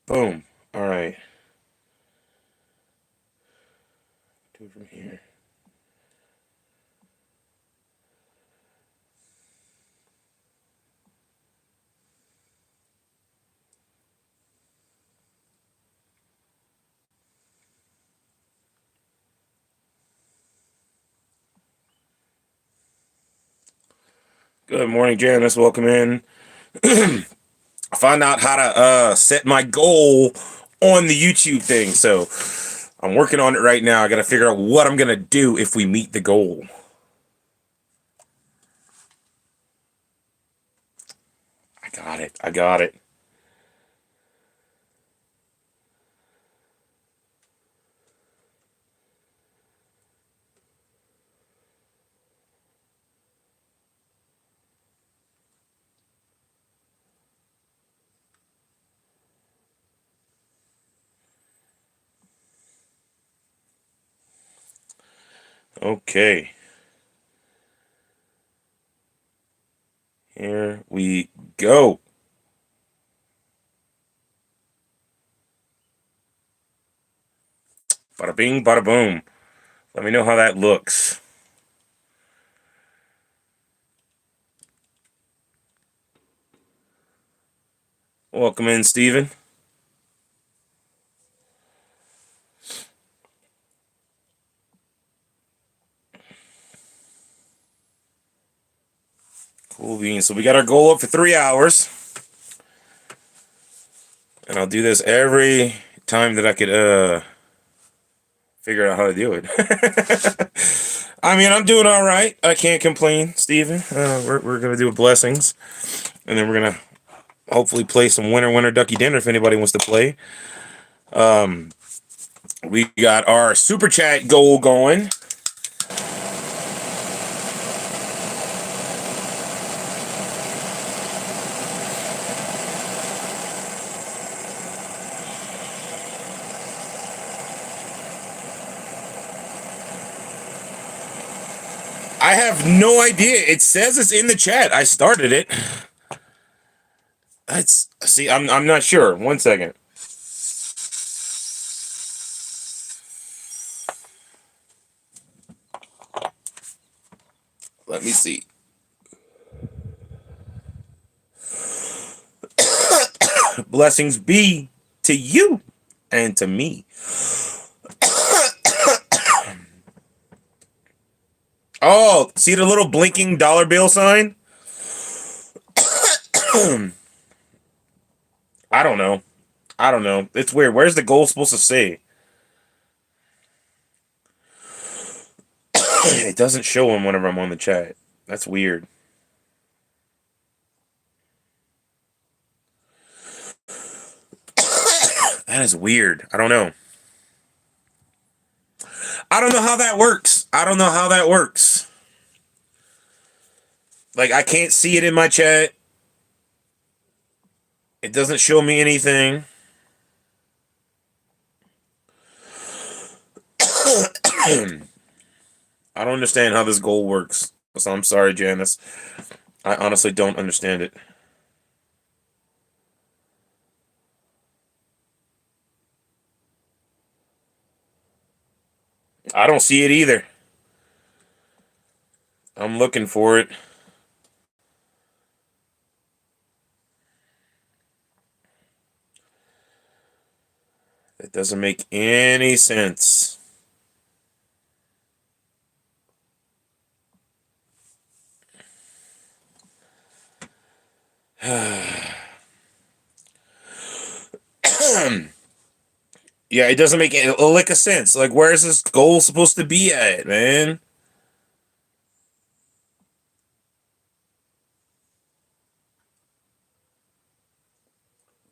Boom. All right. Do it from here. Good morning, Janice. Welcome in. Find out how to set my goal on the YouTube thing. So I'm working on it right now. I got to figure out what I'm gonna do if we meet the goal. I got it. I got it. Okay. Here we go. Bada bing, bada boom. Let me know how that looks. Welcome in, Steven. Cool beans. So we got our goal up for 3 hours. And I'll do this every time that I could figure out how to do it. I mean, I'm doing all right. I can't complain, Steven. We're going to do blessings. And then we're going to hopefully play some winner ducky dinner if anybody wants to play. We got our super chat goal going. I have no idea. It says it's in the chat. I started it. Let's see. I'm not sure. 1 second. Let me see. Blessings be to you and to me. Oh, see the little blinking dollar bill sign? I don't know. I don't know. It's weird. Where's the goal supposed to say? It doesn't show them whenever I'm on the chat. That's weird. That is weird. I don't know. I don't know how that works. I don't know how that works. Like, I can't see it in my chat. It doesn't show me anything. I don't understand how this goal works. So I'm sorry, Janice. I honestly don't understand it. I don't see it either. I'm looking for it. It doesn't make any sense. Yeah, it doesn't make a lick of sense. Like, where's this goal supposed to be at, man?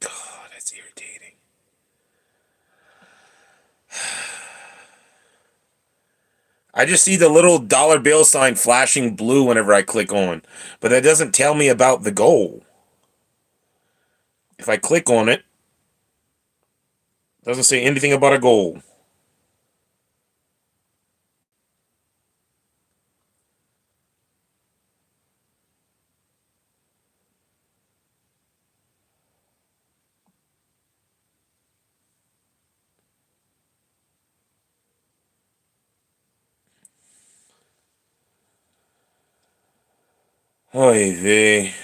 God, that's irritating. I just see the little dollar bill sign flashing blue whenever I click on, but that doesn't tell me about the goal. If I click on it, it doesn't say anything about a goal. Oy vey.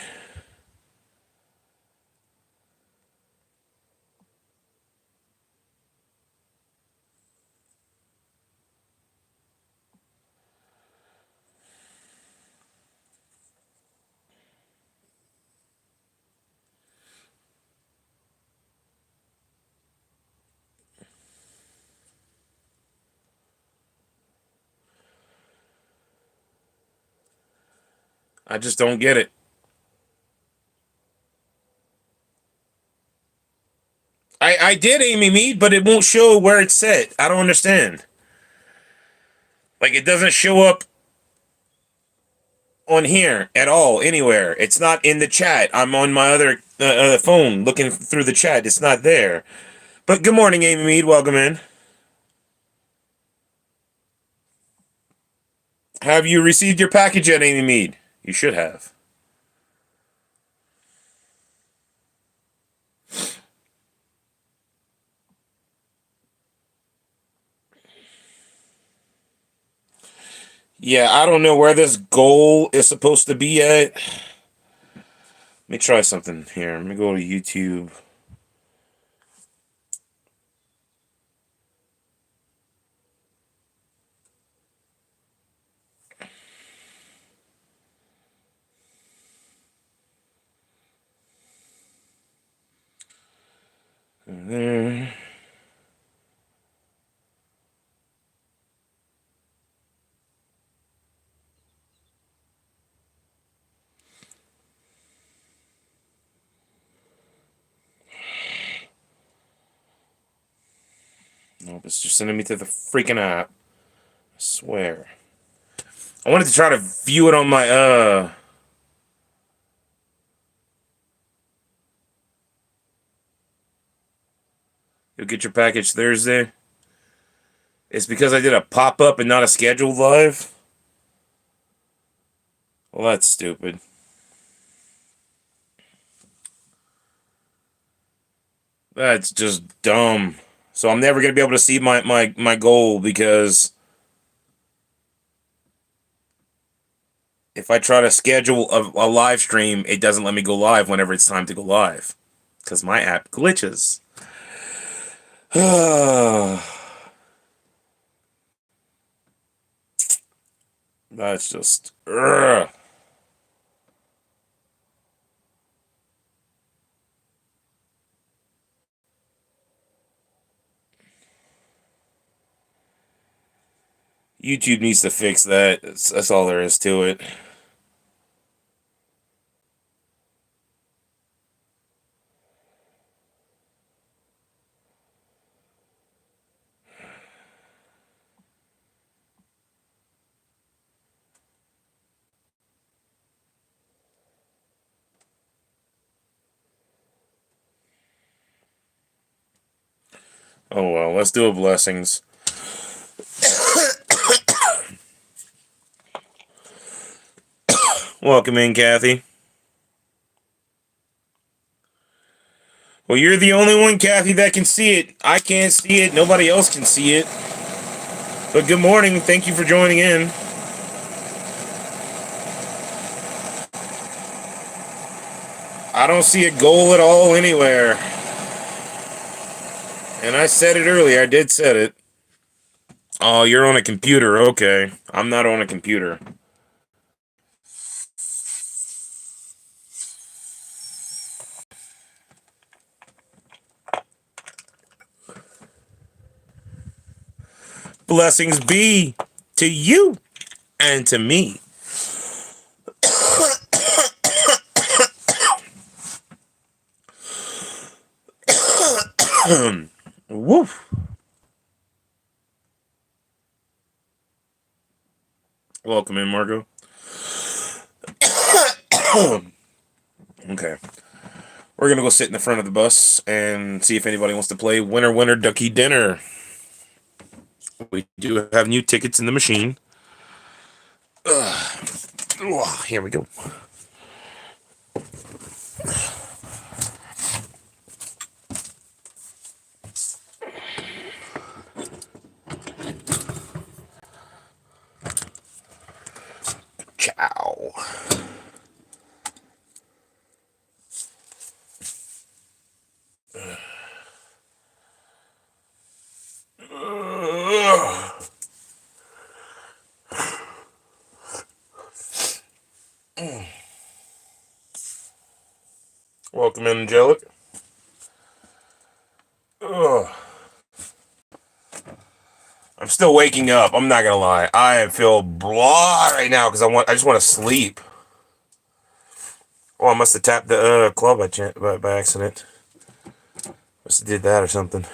I just don't get it. I did Amy Mead, but it won't show where it's set. I don't understand. Like, it doesn't show up on here at all, anywhere. It's not in the chat. I'm on my other phone looking through the chat. It's not there. But good morning, Amy Mead. Welcome in. Have you received your package yet, Amy Mead? You should have. Yeah, I don't know where this goal is supposed to be at. Let me try something here. Let me go to YouTube. There. Nope, it's just sending me to the freaking app. I swear. I wanted to try to view it on my You'll get your package Thursday. It's because I did a pop-up and not a scheduled live? Well, that's stupid. That's just dumb. So I'm never going to be able to see my goal because if I try to schedule a live stream, it doesn't let me go live whenever it's time to go live. Because my app glitches. That's just... Ugh. YouTube needs to fix that. That's all there is to it. Oh well, let's do a blessings. Welcome in, Kathy. Well, you're the only one, Kathy, that can see it. I can't see it. Nobody else can see it. But good morning. Thank you for joining in. I don't see a goal at all anywhere. And I said it earlier. I did said it. Oh, you're on a computer. Okay. I'm not on a computer. Blessings be to you and to me. Woof. Welcome in, Margot. Okay. We're going to go sit in the front of the bus and see if anybody wants to play Winner, Winner, Ducky Dinner. We do have new tickets in the machine. Here we go. Ciao. welcome in, Angelic. Ugh. I'm still waking up. I'm not gonna lie. I feel blah right now because I just want to sleep. Oh, I must have tapped the club by accident. Must have did that or something.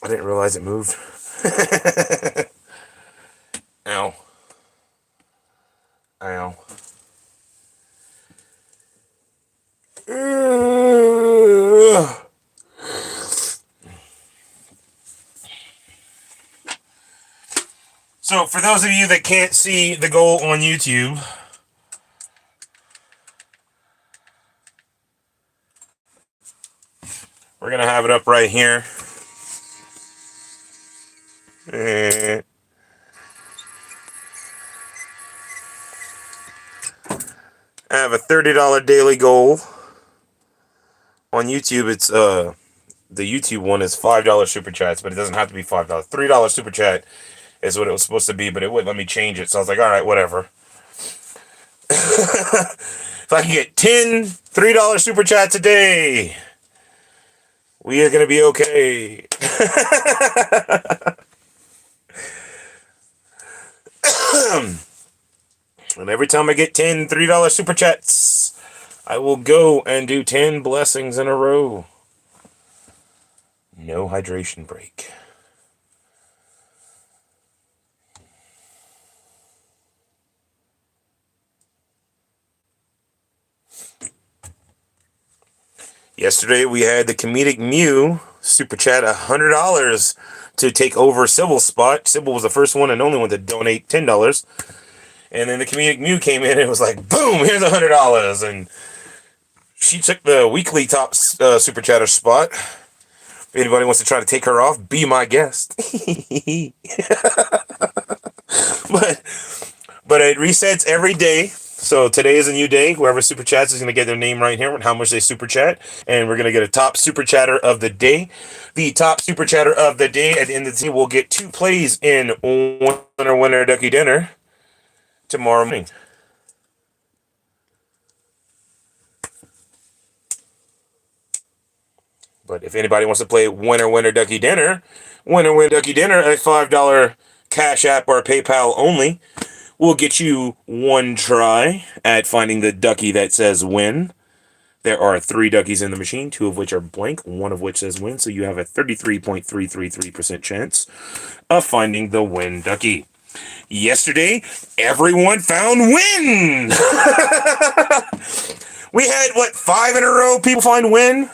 I didn't realize it moved. Ow. Ow. Ugh. So, for those of you that can't see the goal on YouTube, we're going to have it up right here. I have a $30 daily goal. On YouTube, it's the YouTube one is $5 super chats, but it doesn't have to be $5. $3 super chat is what it was supposed to be, but it wouldn't let me change it. So I was like, all right, whatever. If I can get 10 $3 super chats a day, we are going to be okay. And every time I get 10 $3 super chats, I will go and do 10 blessings in a row. No hydration break. Yesterday we had the Comedic Mew super chat $100 to take over Sybil's spot. Sybil was the first one and only one to donate $10. And then the Comedic Mew came in and it was like, boom, here's $100. And she took the weekly top super chatter spot. If anybody wants to try to take her off, be my guest. But it resets every day. So today is a new day. Whoever super chats is going to get their name right here and how much they super chat. And we're going to get a top super chatter of the day. The top super chatter of the day at the end of the day will get 2 plays in Winner Ducky Dinner tomorrow morning. But if anybody wants to play Winner Ducky Dinner, Winner Ducky Dinner, a $5 Cash App or PayPal only, will get you 1 try at finding the ducky that says win. There are 3 duckies in the machine, 2 of which are blank, 1 of which says win, so you have a 33.333% chance of finding the win ducky. Yesterday, everyone found win! We had, 5 in a row people find win?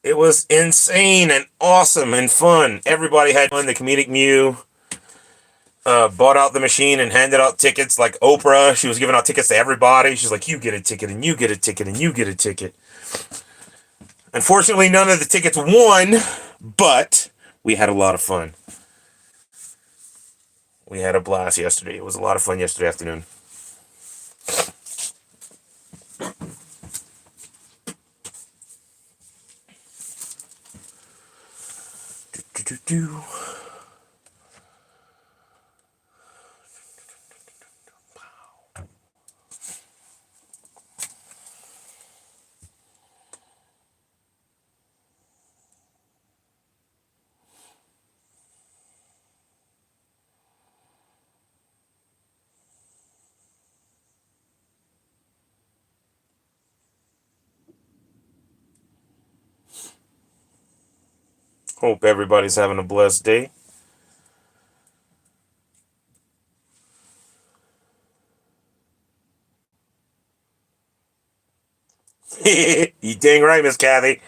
It was insane and awesome and fun. Everybody had fun. The Comedic Mew bought out the machine and handed out tickets like Oprah. She was giving out tickets to everybody. She's like, you get a ticket, and you get a ticket, and you get a ticket. Unfortunately, none of the tickets won, but we had a lot of fun. We had a blast yesterday. It was a lot of fun yesterday afternoon. Hope everybody's having a blessed day. You dang right, Miss Kathy.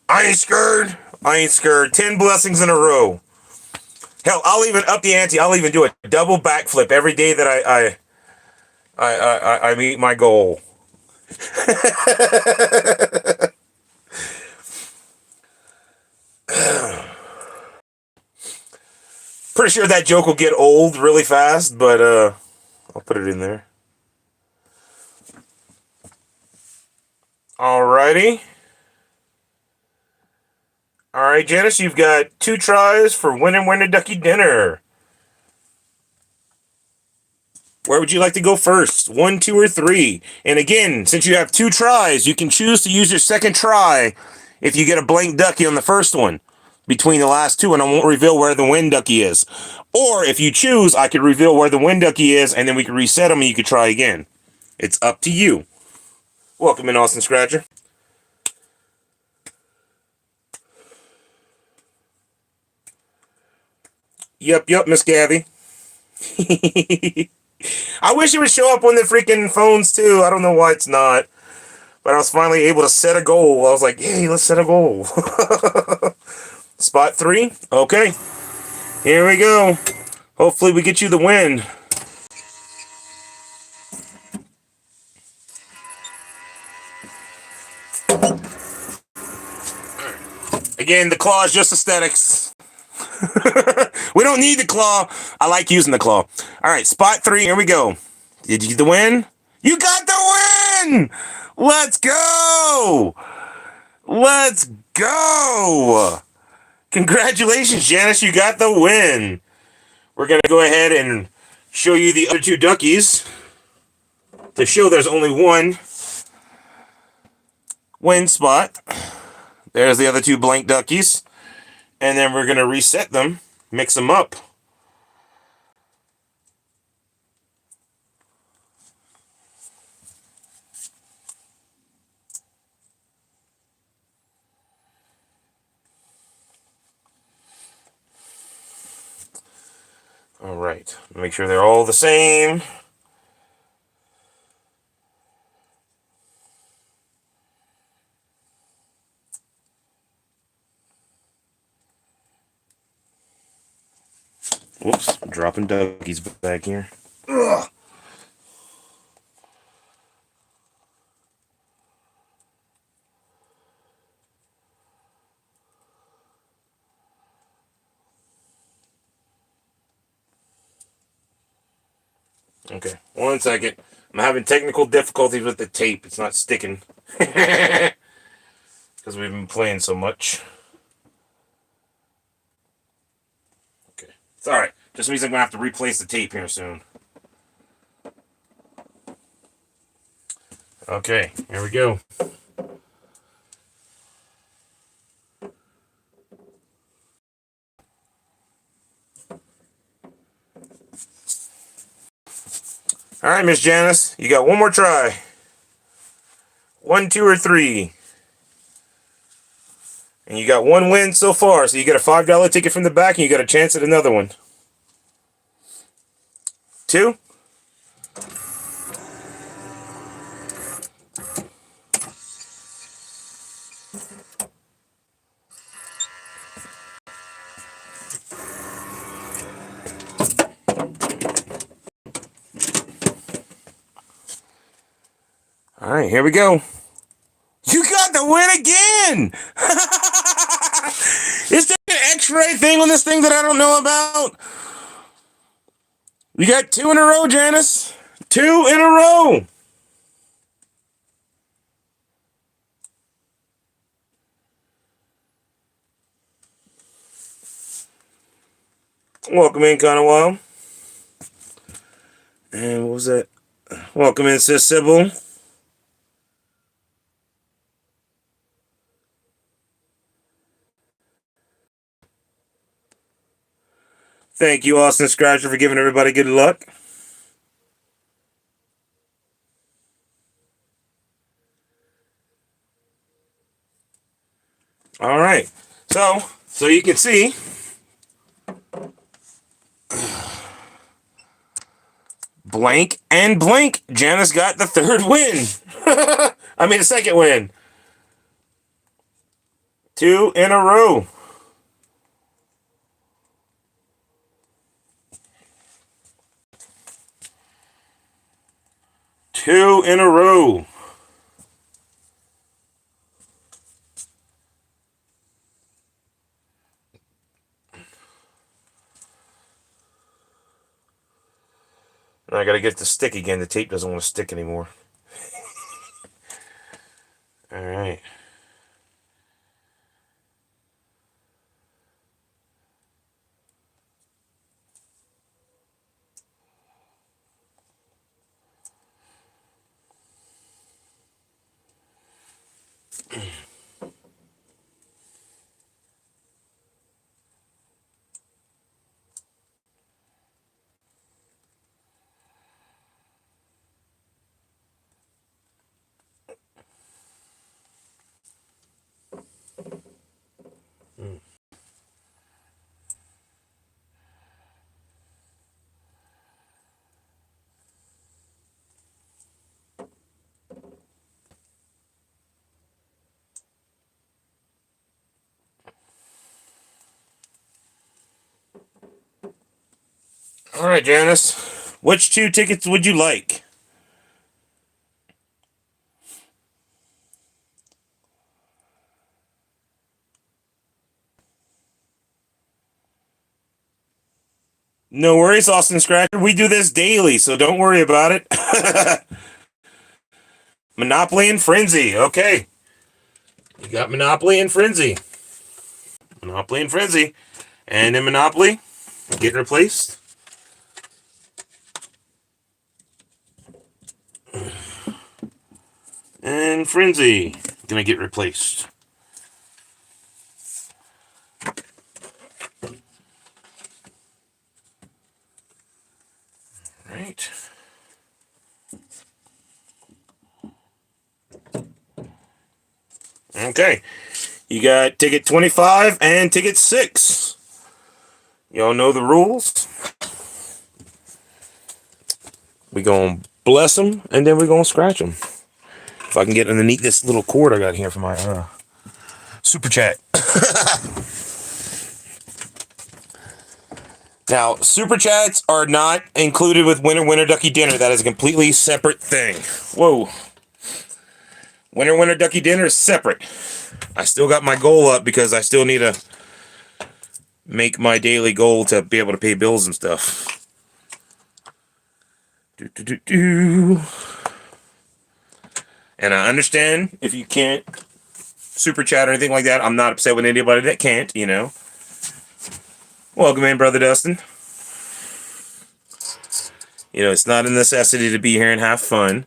I ain't scared. I ain't scared. 10 blessings in a row. Hell, I'll even up the ante. I'll even do a double backflip every day that I meet my goal. Pretty sure that joke will get old really fast, but I'll put it in there. Alrighty. All right, Janice, you've got 2 tries for winner ducky dinner. Where would you like to go first? 1, 2, or 3? And again, since you have 2 tries, you can choose to use your second try if you get a blank ducky on the first one between the last 2, and I won't reveal where the win ducky is. Or if you choose, I could reveal where the win ducky is, and then we could reset them and you could try again. It's up to you. Welcome in, Austin Scratcher. Yep, Miss Gabby. I wish it would show up on the freaking phones too. I don't know why it's not. But I was finally able to set a goal. I was like, hey, let's set a goal. Spot 3. Okay. Here we go. Hopefully we get you the win. Again, the claw is just aesthetics. We don't need the claw. I like using the claw. All right, spot 3. Here we go. Did you get the win? You got the win! Let's go! Let's go! Congratulations, Janice. You got the win. We're going to go ahead and show you the other 2 duckies to show there's only one win spot. There's the other 2 blank duckies. And then we're going to reset them, mix them up. All right, make sure they're all the same. Whoops, I'm dropping duckies back here. Ugh. Okay, 1 second. I'm having technical difficulties with the tape. It's not sticking. Because we've been playing so much. Okay, it's alright. Just means I'm going to have to replace the tape here soon. Okay, here we go. All right, Miss Janice, you got 1 more try. 1, 2, or 3. And you got 1 win so far, so you get a $5 ticket from the back, and you got a chance at another one. 2. All right, here we go. You got the win again! Is there an X-ray thing on this thing that I don't know about? You got 2 in a row, Janice. 2 in a row. Welcome in, Conowell. And what was that? Welcome in, Sis Sybil. Thank you, Austin Scratcher, for giving everybody good luck. All right. So you can see blank and blank. Janice got the 3rd win. I mean, the 2nd win. 2 in a row. Two in a row. I gotta get the stick again. The tape doesn't want to stick anymore. All right. All right, Janice. Which 2 tickets would you like? No worries, Austin Scratcher. We do this daily, so don't worry about it. Monopoly and Frenzy. Okay. You got Monopoly and Frenzy. Monopoly and Frenzy. And in Monopoly, getting replaced. And Frenzy, gonna get replaced. Right. Okay. You got ticket 25 and ticket 6. Y'all know the rules. We gonna bless them, and then we gonna scratch them. If I can get underneath this little cord I got here for my super chat. Now, super chats are not included with Winner Ducky Dinner. That is a completely separate thing. Whoa. Winner Ducky Dinner is separate. I still got my goal up because I still need to make my daily goal to be able to pay bills and stuff. And I understand if you can't super chat or anything like that. I'm not upset with anybody that can't, you know. Welcome in, Brother Dustin. You know, it's not a necessity to be here and have fun.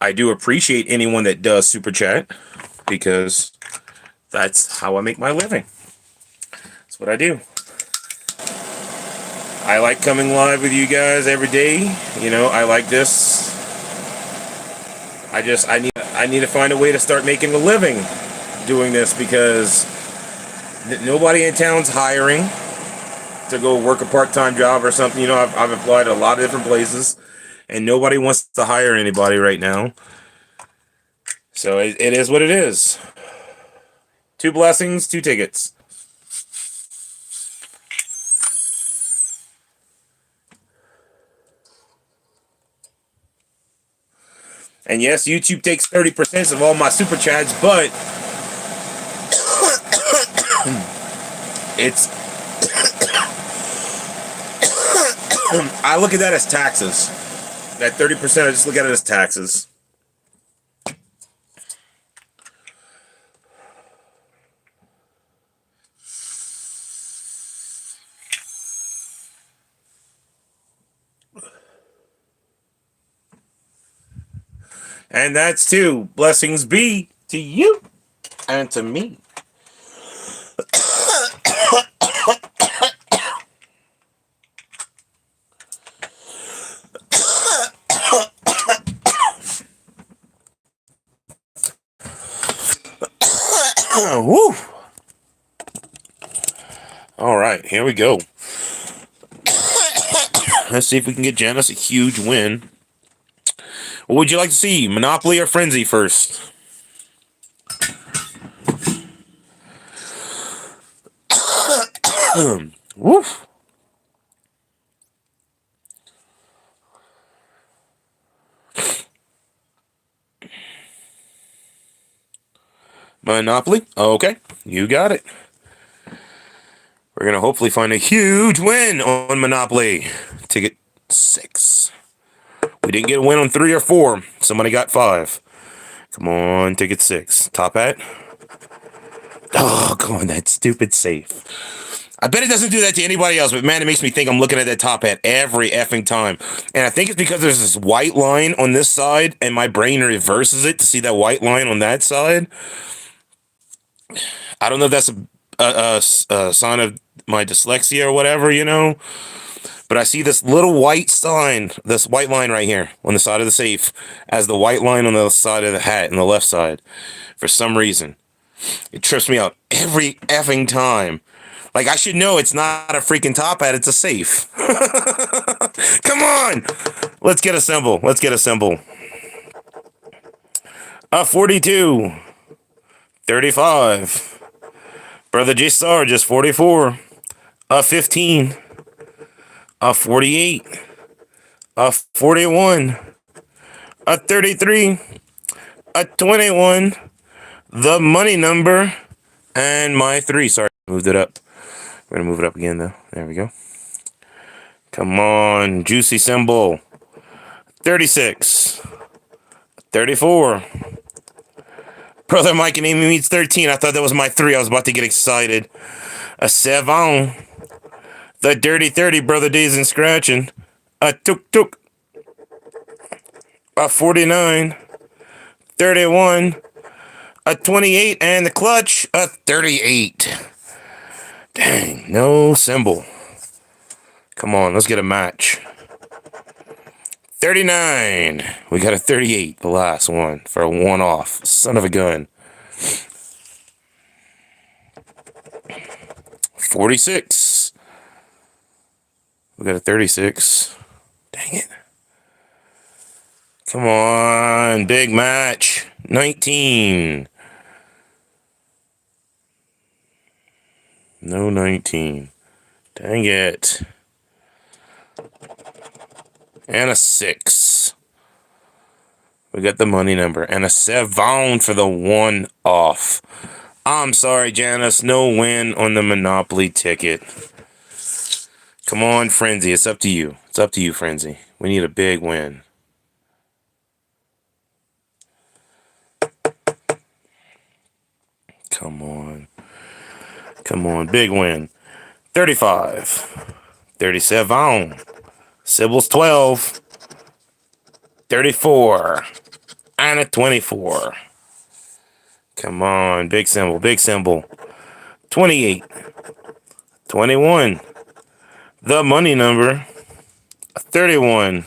I do appreciate anyone that does super chat because that's how I make my living. That's what I do. I like coming live with you guys every day. You know, I like this. I need to find a way to start making a living doing this because nobody in town's hiring to go work a part-time job or something. You know, I've applied to a lot of different places and nobody wants to hire anybody right now. So it is what it is. 2 blessings, 2 tickets. And yes, YouTube takes 30% of all my super chats, but it's I look at that as taxes. That 30%, I just look at it as taxes. And that's 2 blessings be to you and to me. Woo. All right, here we go. Let's see if we can get Janice a huge win. What would you like to see, Monopoly or Frenzy first? Woof. Monopoly? Okay, you got it. We're going to hopefully find a huge win on Monopoly. Ticket 6. We didn't get a win on 3 or 4. Somebody got 5. Come on, ticket 6. Top hat. Oh, come on, that stupid safe. I bet it doesn't do that to anybody else, but man, it makes me think I'm looking at that top hat every effing time. And I think it's because there's this white line on this side, and my brain reverses it to see that white line on that side. I don't know if that's a sign of my dyslexia or whatever, you know. But I see this little white sign, this white line right here on the side of the safe, as the white line on the side of the hat on the left side. For some reason, it trips me out every effing time. Like, I should know it's not a freaking top hat, it's a safe. Come on! Let's get a symbol. Let's get a symbol. 42. 35. Brother J Star, just 44. 15. 48. 41. 33. 21. The money number. And my 3. Sorry, moved it up. We're going to move it up again, though. There we go. Come on. Juicy symbol. 36. 34. Brother Mike and Amy meets 13. I thought that was my 3. I was about to get excited. A 7. The dirty 30. Brother Days and Scratching. A tuk. A 49. 31. A 28. And the clutch. A 38. Dang, no symbol. Come on, let's get a match. 39. We got a 38, the last one, for a one-off. Son of a gun. 46. We got a 36. Dang it. Come on, big match. 19. No 19. Dang it. And a 6. We got the money number. And a 7 for the one-off. I'm sorry, Janice. No win on the Monopoly ticket. Come on, Frenzy. It's up to you. It's up to you, Frenzy. We need a big win. Come on. Come on. Big win. 35. 37. Sybil's 12. 34. And a 24. Come on. Big symbol. Big symbol. 28. 21. The money number. A 31.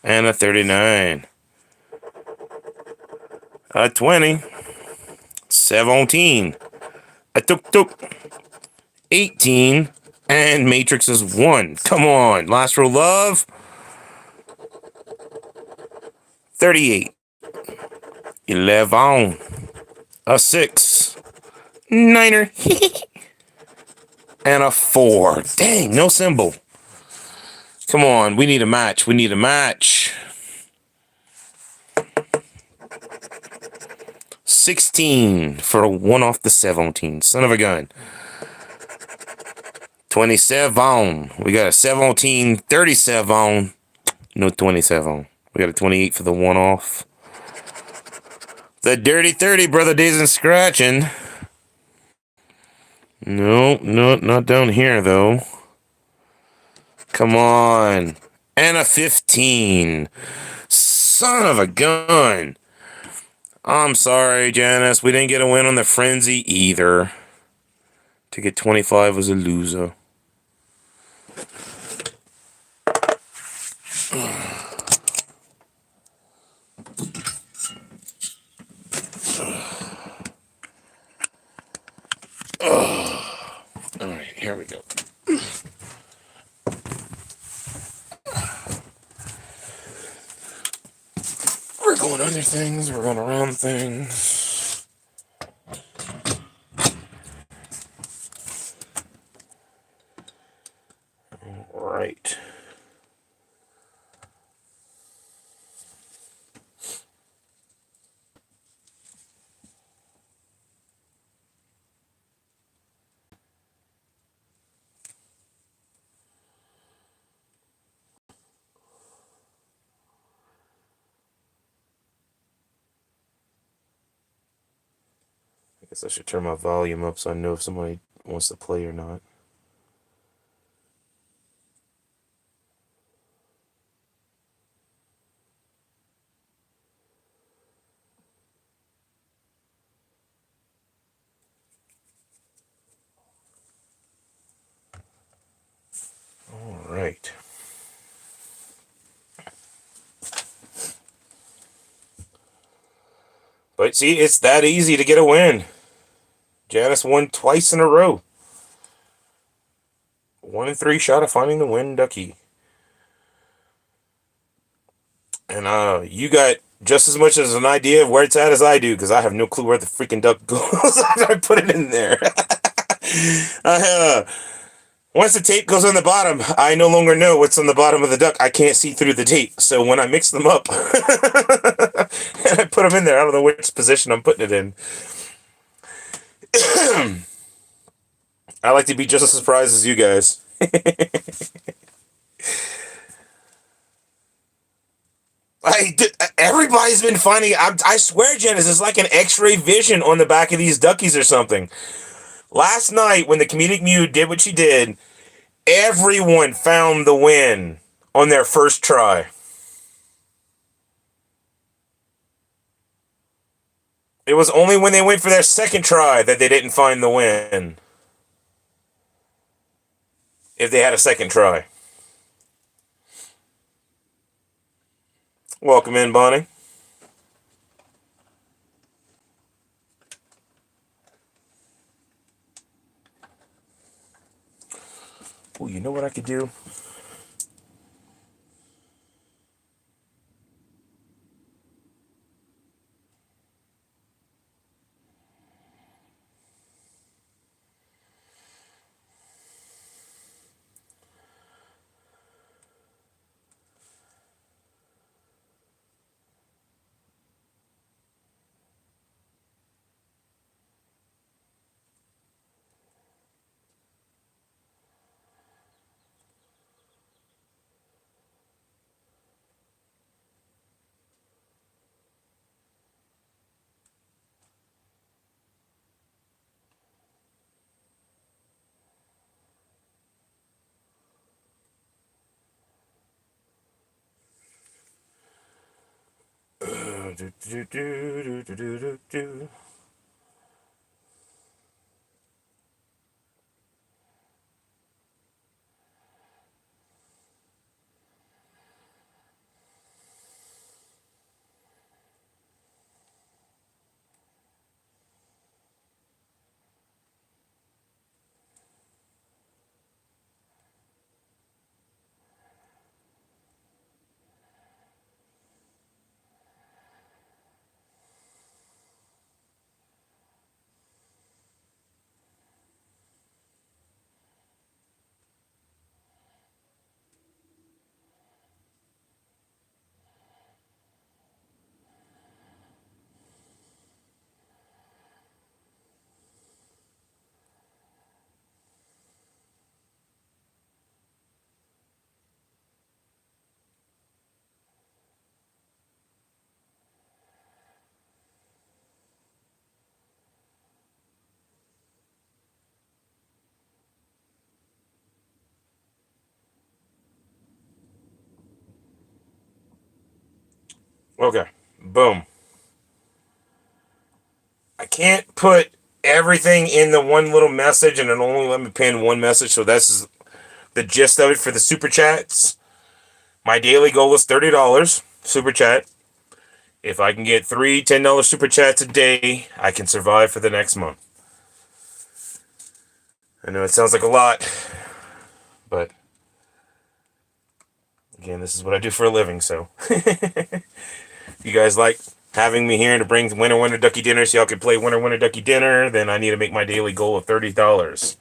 And a 39. A 20. 17. A tuk. 18. And Matrix is 1. Come on. Last row love. 38. 11. A 6. 9er. And a 4. Dang, no symbol. Come on. We need a match. We need a match. 16 for a one off the 17. Son of a gun. 27. We got a 17, 37. No 27. We got a 28 for the one off. The dirty 30, Brother Days and Scratching. No, not down here, though. Come on. And a 15. Son of a gun. I'm sorry, Janice. We didn't get a win on the Frenzy either. Ticket 25 was a loser. All right, here we go. We're going under things. We're going around things. All right. I guess I should turn my volume up so I know if somebody wants to play or not. But see, it's that easy to get a win. Janice won twice in a row. 1 in 3 shot of finding the win, Ducky. And you got just as much as an idea of where it's at as I do, because I have no clue where the freaking duck goes after I put it in there. uh, Once the tape goes on the bottom, I no longer know what's on the bottom of the duck. I can't see through the tape. So when I mix them up and I put them in there, I don't know which position I'm putting it in. I like to be just as surprised as you guys. Everybody's been finding. I swear, Janice, it's like an X-ray vision on the back of these duckies or something. Last night, when the comedic Mew did what she did, everyone found the win on their first try. It was only when they went for their second try that they didn't find the win. If they had a second try. Welcome in, Bonnie. Oh, you know what I could do? Okay. Boom. I can't put everything in the one little message, and it only let me pin one message. So that's the gist of it for the super chats. My daily goal is $30 super chat. If I can get three $10 super chats a day, I can survive for the next month. I know it sounds like a lot, but again, this is what I do for a living. So if you guys like having me here to bring Winter Ducky Dinner so y'all can play Winter Ducky Dinner, then I need to make my daily goal of $30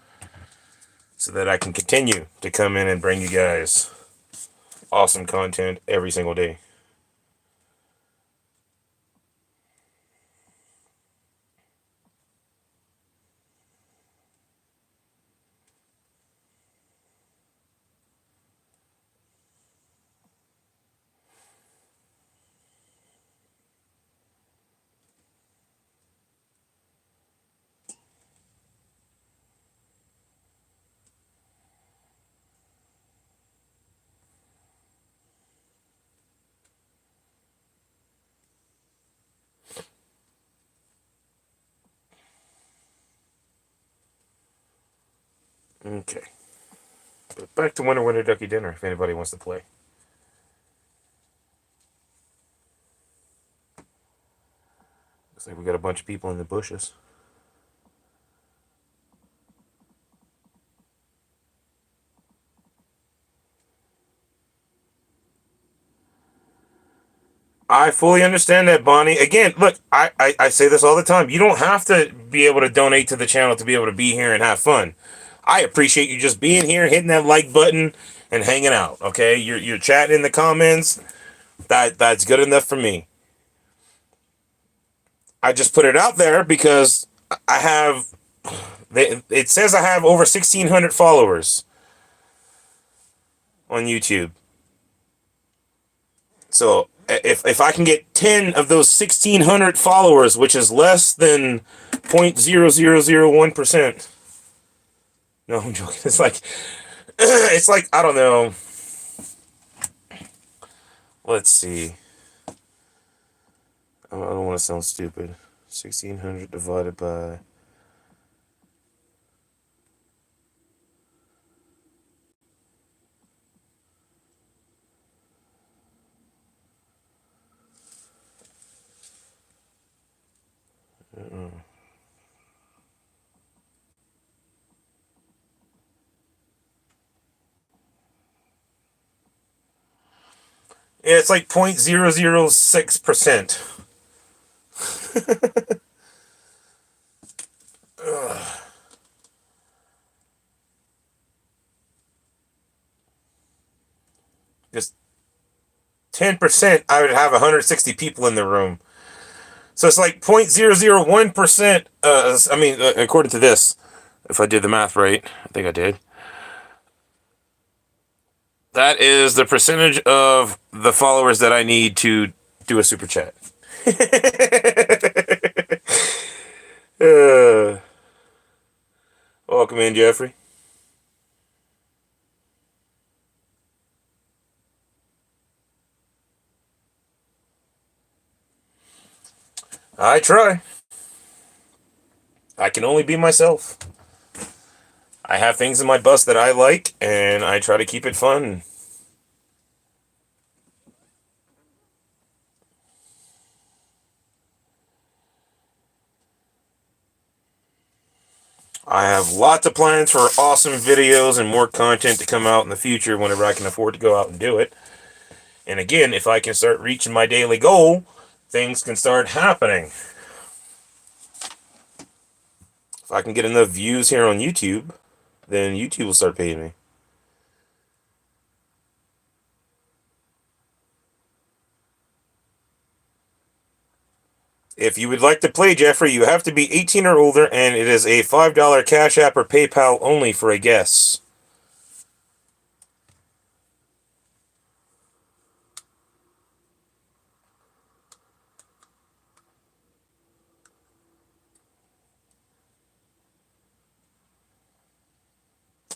so that I can continue to come in and bring you guys awesome content every single day. Okay. But back to Winter Ducky Dinner if anybody wants to play. Looks like we got a bunch of people in the bushes. I fully understand that, Bonnie. Again, look, I say this all the time. You don't have to be able to donate to the channel to be able to be here and have fun. I appreciate you just being here, hitting that like button, and hanging out. Okay, you're chatting in the comments. That's good enough for me. I just put it out there because I have. It says I have over 1,600 followers on YouTube. So if I can get 10 of those 1,600 followers, which is less than 0.0001%. No, I'm joking. It's like, I don't know. Let's see. I don't want to sound stupid. 1,600 divided by. Yeah, it's like 0.006%. Just 10%, I would have 160 people in the room. So it's like 0.001%. According to this, if I did the math right, I think I did. That is the percentage of the followers that I need to do a super chat. uh, welcome in, Jeffrey. I try. I can only be myself. I have things in my bus that I like, and I try to keep it fun. I have lots of plans for awesome videos and more content to come out in the future whenever I can afford to go out and do it. And again, if I can start reaching my daily goal, things can start happening. If I can get enough views here on YouTube, then YouTube will start paying me. If you would like to play, Jeffrey, you have to be 18 or older, and it is a $5 Cash App or PayPal only for a guess.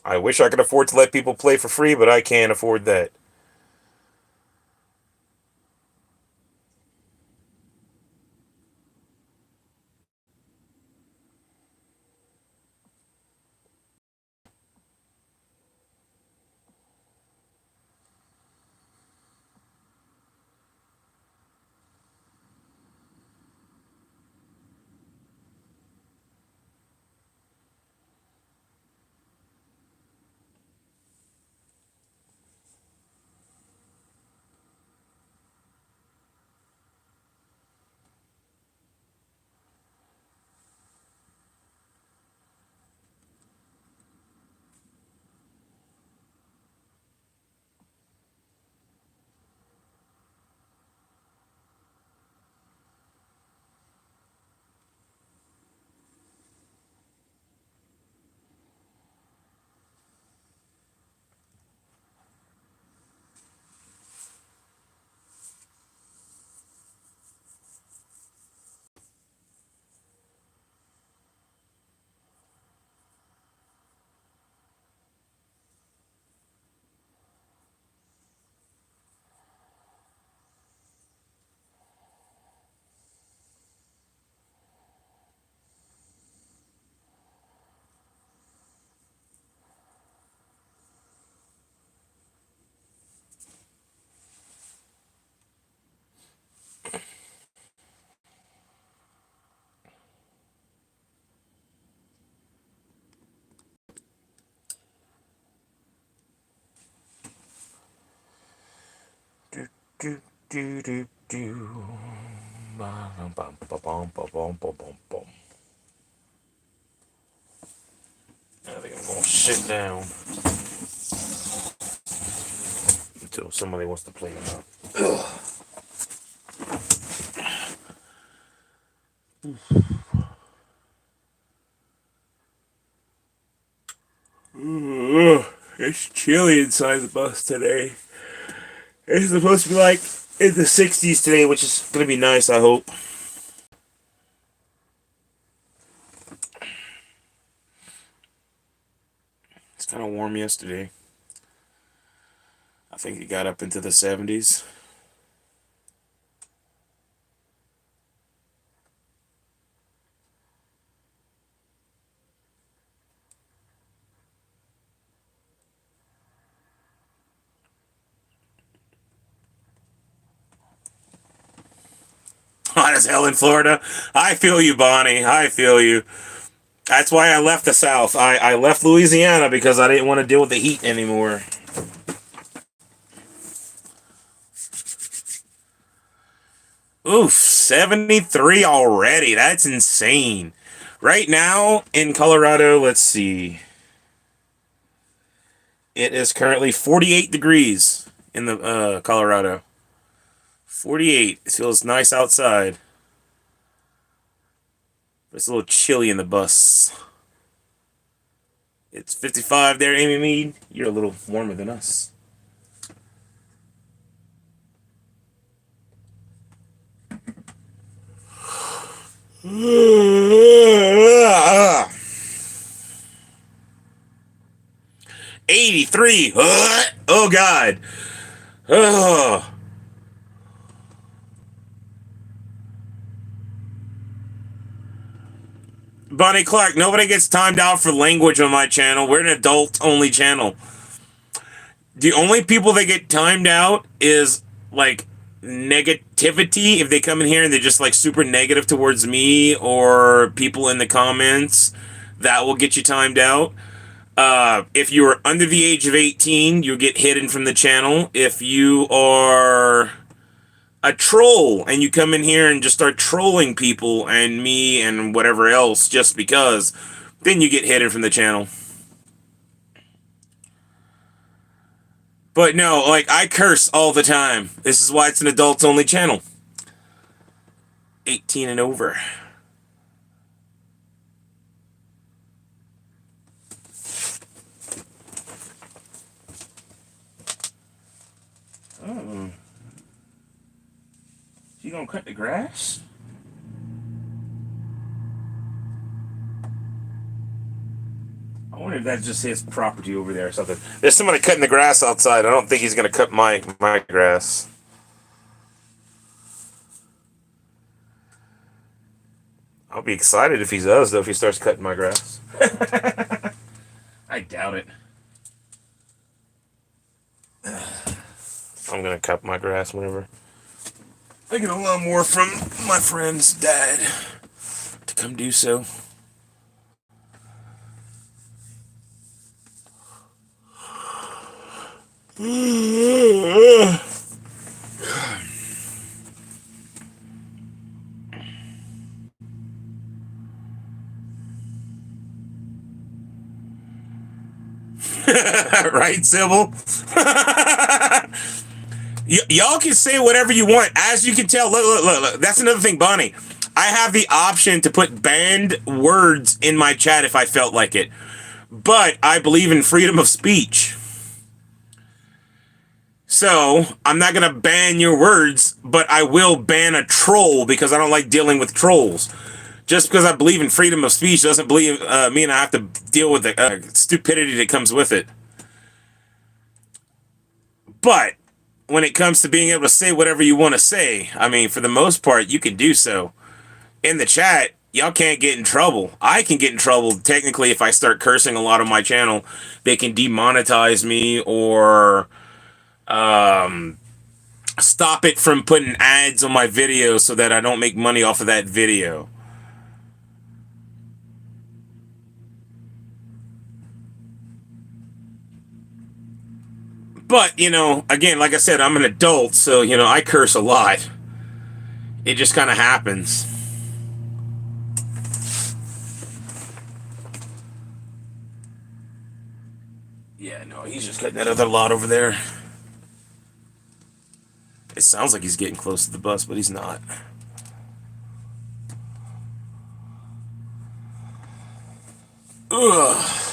I wish I could afford to let people play for free, but I can't afford that. do, do, do, do. Bum, bum, bum, bum, bum, bum, bum, bum. I think I'm gonna sit down until somebody wants to play it out. It's chilly inside the bus today. It's supposed to be like in the 60s today, which is gonna be nice, I hope. It's kind of warm yesterday. I think it got up into the 70s. Hot as hell in Florida. I feel you, Bonnie. I feel you. That's why I left the South. I left Louisiana because I didn't want to deal with the heat anymore. Oof, 73 already. That's insane. Right now in Colorado, let's see. It is currently 48 degrees in the Colorado. 48. It feels nice outside. But it's a little chilly in the bus. It's 55 there, Amy Mead. You're a little warmer than us. '83. Oh God. Oh. Bonnie Clark, nobody gets timed out for language on my channel. We're an adult-only channel. The only people that get timed out is, like, negativity. If they come in here and they're just, like, super negative towards me or people in the comments, that will get you timed out. If you're under the age of 18, you'll get hidden from the channel. If you are a troll and you come in here and just start trolling people and me and whatever else just because, then you get hidden from the channel. But no, like, I curse all the time. This is why it's an adults only channel. 18 and over. Oh. You gonna cut the grass? I wonder if that's just his property over there or something. There's somebody cutting the grass outside. I don't think he's gonna cut my grass. I'll be excited if he does, though, if he starts cutting my grass. I doubt it. I'm gonna cut my grass whenever I get a lawnmower from my friend's dad to come do so. Right, Sybil? Y'all can say whatever you want. As you can tell, look. That's another thing, Bonnie. I have the option to put banned words in my chat if I felt like it. But I believe in freedom of speech. So, I'm not going to ban your words, but I will ban a troll because I don't like dealing with trolls. Just because I believe in freedom of speech doesn't mean I have to deal with the stupidity that comes with it. But when it comes to being able to say whatever you want to say, I mean, for the most part, you can do so. In the chat, y'all can't get in trouble. I can get in trouble, technically, if I start cursing a lot on my channel. They can demonetize me or stop it from putting ads on my video so that I don't make money off of that video. But, again, like I said, I'm an adult, so, I curse a lot. It just kind of happens. Yeah, no, he's just cutting that other lot over there. It sounds like he's getting close to the bus, but he's not. Ugh.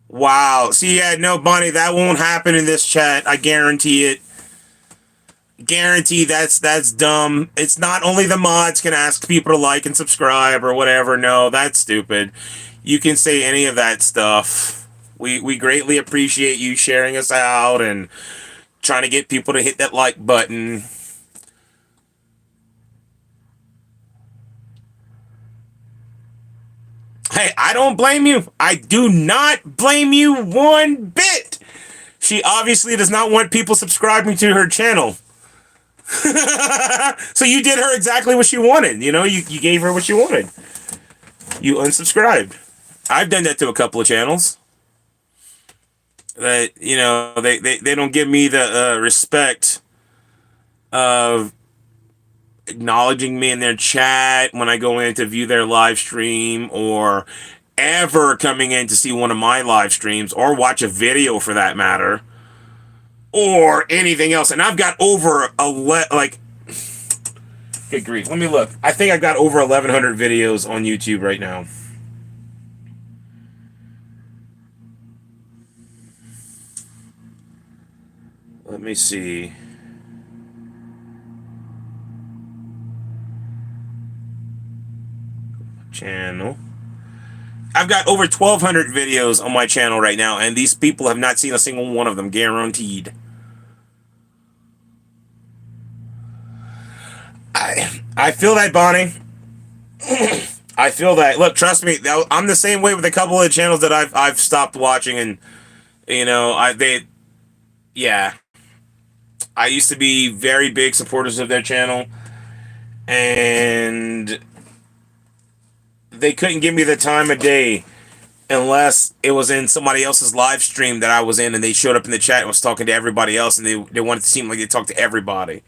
Wow. See, yeah, no, Bonnie, that won't happen in this chat. I guarantee it. Guarantee that's dumb. It's not only the mods can ask people to like and subscribe or whatever. No, that's stupid. You can say any of that stuff. We greatly appreciate you sharing us out and trying to get people to hit that like button. Hey, I don't blame you. I do not blame you one bit. She obviously does not want people subscribing to her channel. So you did her exactly what she wanted. You gave her what she wanted. You unsubscribed. I've done that to a couple of channels. That, they don't give me the respect of acknowledging me in their chat when I go in to view their live stream, or ever coming in to see one of my live streams or watch a video for that matter, or anything else. And I've got over good grief, let me look. I think I've got over 1,100 videos on YouTube right now. Let me see. Channel. I've got over 1,200 videos on my channel right now, and these people have not seen a single one of them, guaranteed. I feel that, Bonnie. I feel that. Look, trust me, I'm the same way with a couple of channels that I've stopped watching, and yeah. I used to be very big supporters of their channel, and they couldn't give me the time of day unless it was in somebody else's live stream that I was in, and they showed up in the chat and was talking to everybody else, and they wanted to seem like they talked to everybody.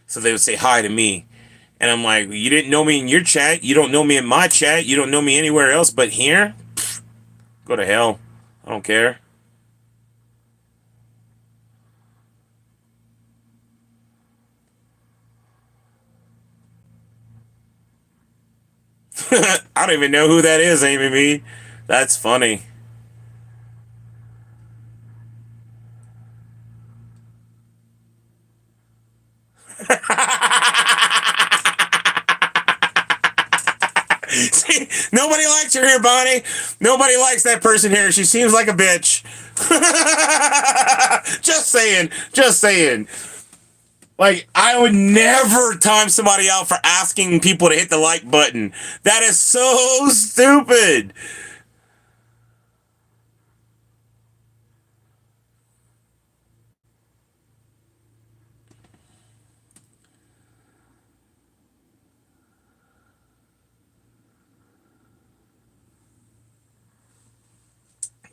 So they would say hi to me. And I'm like, you didn't know me in your chat, you don't know me in my chat, you don't know me anywhere else but here? Pfft, go to hell. I don't care. I don't even know who that is, Amy B. That's funny. See, nobody likes her here, Bonnie. Nobody likes that person here. She seems like a bitch. Just saying. Just saying. Like, I would never time somebody out for asking people to hit the like button. That is so stupid.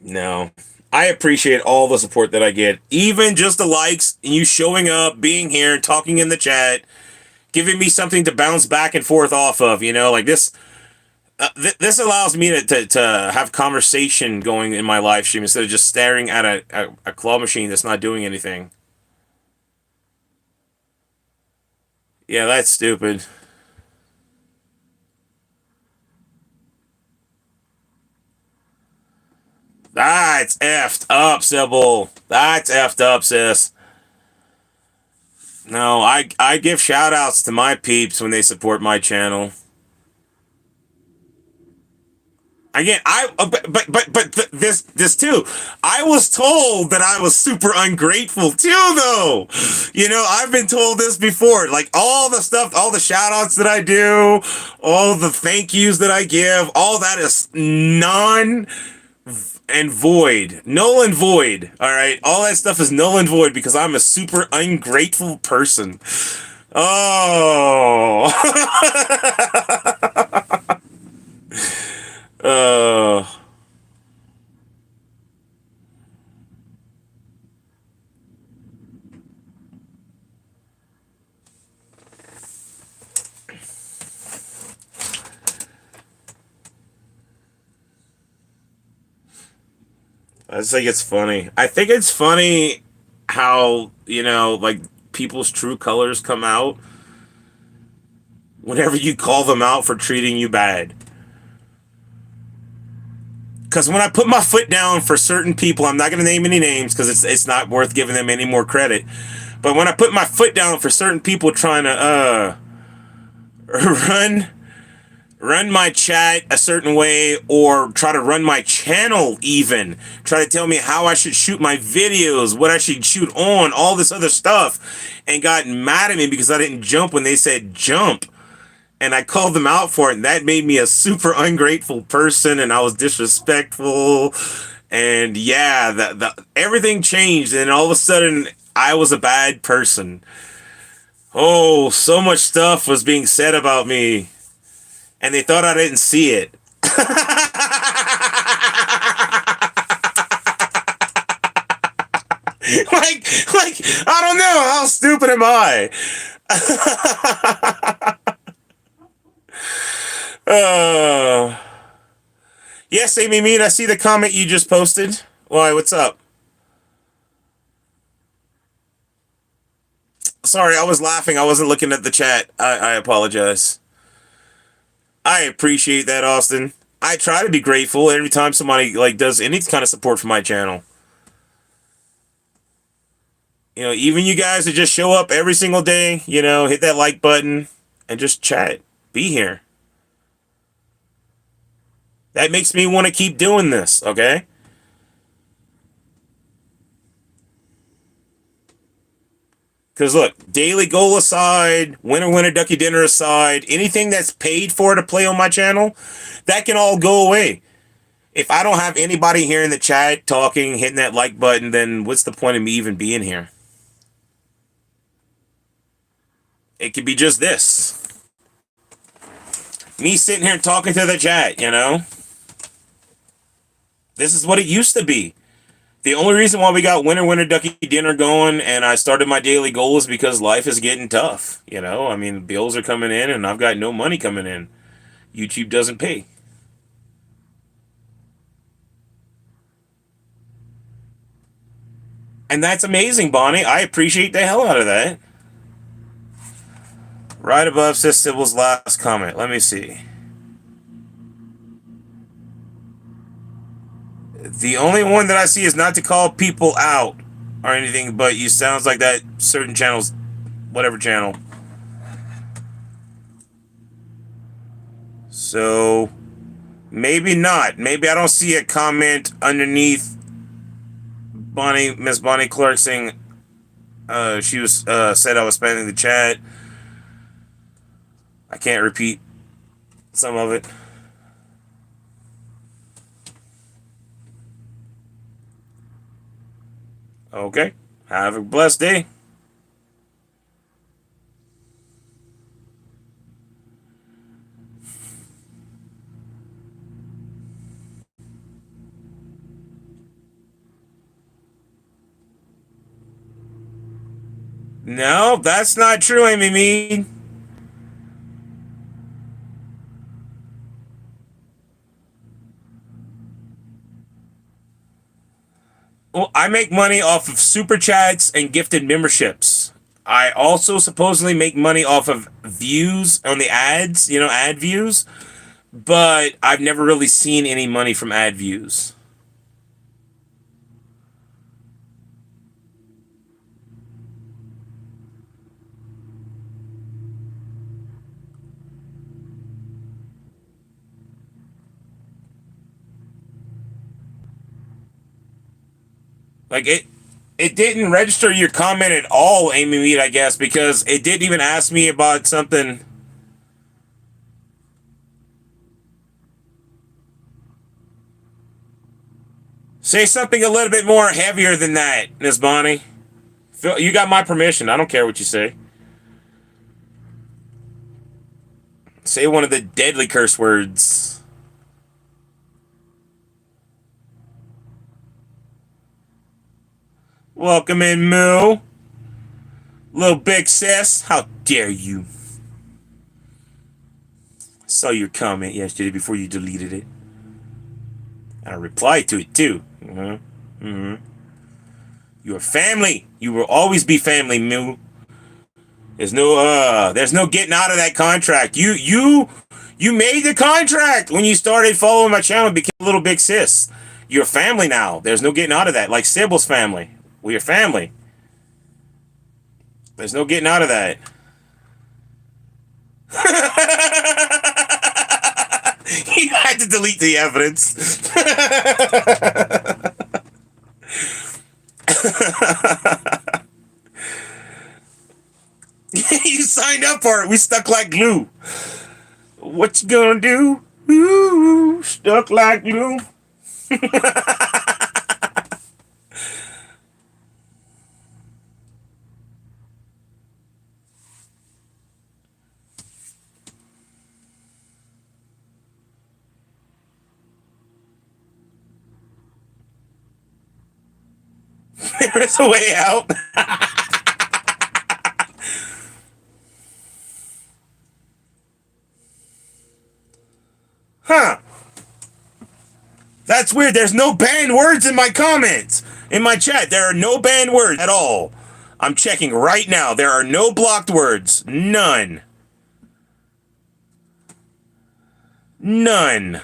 No. I appreciate all the support that I get. Even just the likes, and you showing up, being here, talking in the chat, giving me something to bounce back and forth off of, like this. This allows me to have conversation going in my live stream instead of just staring at a claw machine that's not doing anything. Yeah, that's stupid. That's effed up, Sybil. That's effed up, sis. No, I give shout outs to my peeps when they support my channel. Again, but this too. I was told that I was super ungrateful too, though. I've been told this before. Like all the stuff, all the shout outs that I do, all the thank yous that I give, all that is and void. Null and void. All right. All that stuff is null and void because I'm a super ungrateful person. Oh. uh, I just think it's funny. I think it's funny how, like people's true colors come out whenever you call them out for treating you bad. Because when I put my foot down for certain people, I'm not going to name any names because it's not worth giving them any more credit. But when I put my foot down for certain people trying to run my chat a certain way or try to run my channel, even try to tell me how I should shoot my videos, what I should shoot on, all this other stuff, and got mad at me because I didn't jump when they said jump, and I called them out for it, and that made me a super ungrateful person, and I was disrespectful, and yeah, everything changed, and all of a sudden I was a bad person. Oh, so much stuff was being said about me, and they thought I didn't see it. like, I don't know, how stupid am I? uh, yes, Amy Mead, I see the comment you just posted. Why, what's up? Sorry, I was laughing. I wasn't looking at the chat. I apologize. I appreciate that, Austin. I try to be grateful every time somebody does any kind of support for my channel. Even you guys that just show up every single day, hit that like button and just chat. Be here. That makes me want to keep doing this, okay? Because look, daily goal aside, winner ducky dinner aside, anything that's paid for to play on my channel, that can all go away. If I don't have anybody here in the chat talking, hitting that like button, then what's the point of me even being here? It could be just this. Me sitting here talking to the chat, This is what it used to be. The only reason why we got winner ducky dinner going and I started my daily goal is because life is getting tough. I mean, bills are coming in and I've got no money coming in. YouTube doesn't pay. And that's amazing, Bonnie. I appreciate the hell out of that. Right above says Sybil's last comment. Let me see. The only one that I see is not to call people out or anything, but you sounds like that certain channels, whatever channel. So maybe not. Maybe I don't see a comment underneath Miss Bonnie Clark saying she was said I was spamming the chat. I can't repeat some of it. Okay. Have a blessed day. No, that's not true, Amy Mead. Well, I make money off of super chats and gifted memberships. I also supposedly make money off of views on the ads, ad views, but I've never really seen any money from ad views. Like it didn't register your comment at all, Amy Mead, I guess, because it didn't even ask me about something. Say something a little bit more heavier than that, Miss Bonnie. You got my permission. I don't care what you say. Say one of the deadly curse words. Welcome in, Moo. Little big sis. How dare you? I saw your comment yesterday before you deleted it. I replied to it, too. You're family. You will always be family, Moo. There's no getting out of that contract. You made the contract when you started following my channel, became a little big sis. You're family now. There's no getting out of that. Like Sybil's family. We're family. There's no getting out of that. You had to delete the evidence. You signed up for it. We stuck like glue. What you gonna do? Ooh, stuck like glue. There is a way out. Huh. That's weird. There's no banned words in my comments. In my chat, there are no banned words at all. I'm checking right now. There are no blocked words. None. None.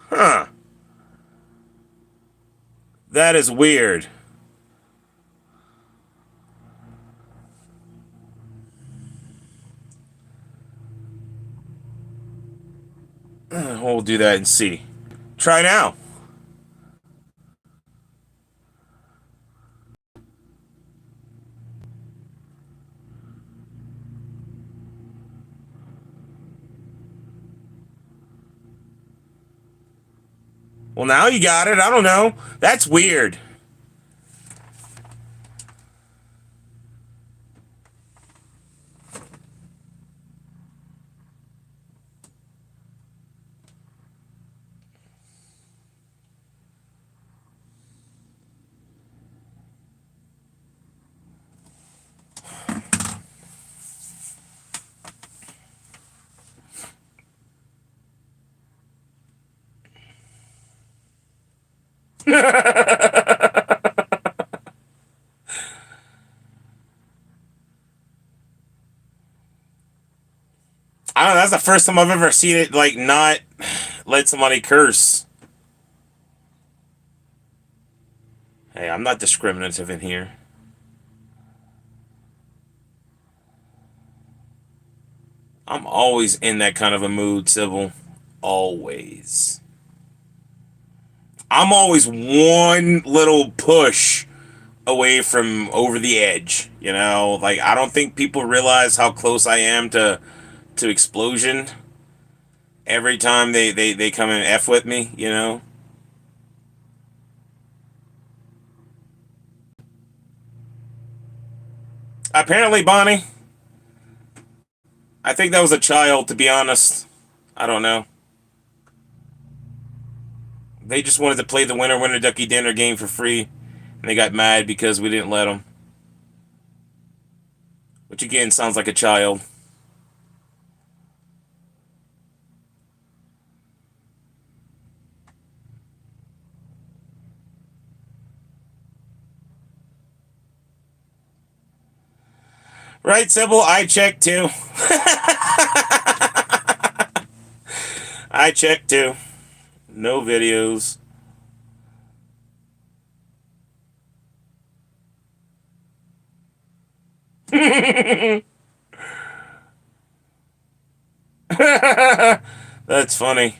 Huh. That is weird. We'll do that and see. Try now. Well, now you got it. I don't know. That's weird. I don't know. That's the first time I've ever seen it, like, not let somebody curse. Hey, I'm not discriminative in here. I'm always in that kind of a mood, Sybil. Always. I'm always one little push away from over the edge, you know? Like, I don't think people realize how close I am to explosion every time they come and F with me, you know? Apparently, Bonnie, I think that was a child, to be honest. I don't know. They just wanted to play the winner Ducky dinner game for free, and they got mad because we didn't let them. Which again sounds like a child. Right, Sybil? I checked too. I checked too. No videos. That's funny.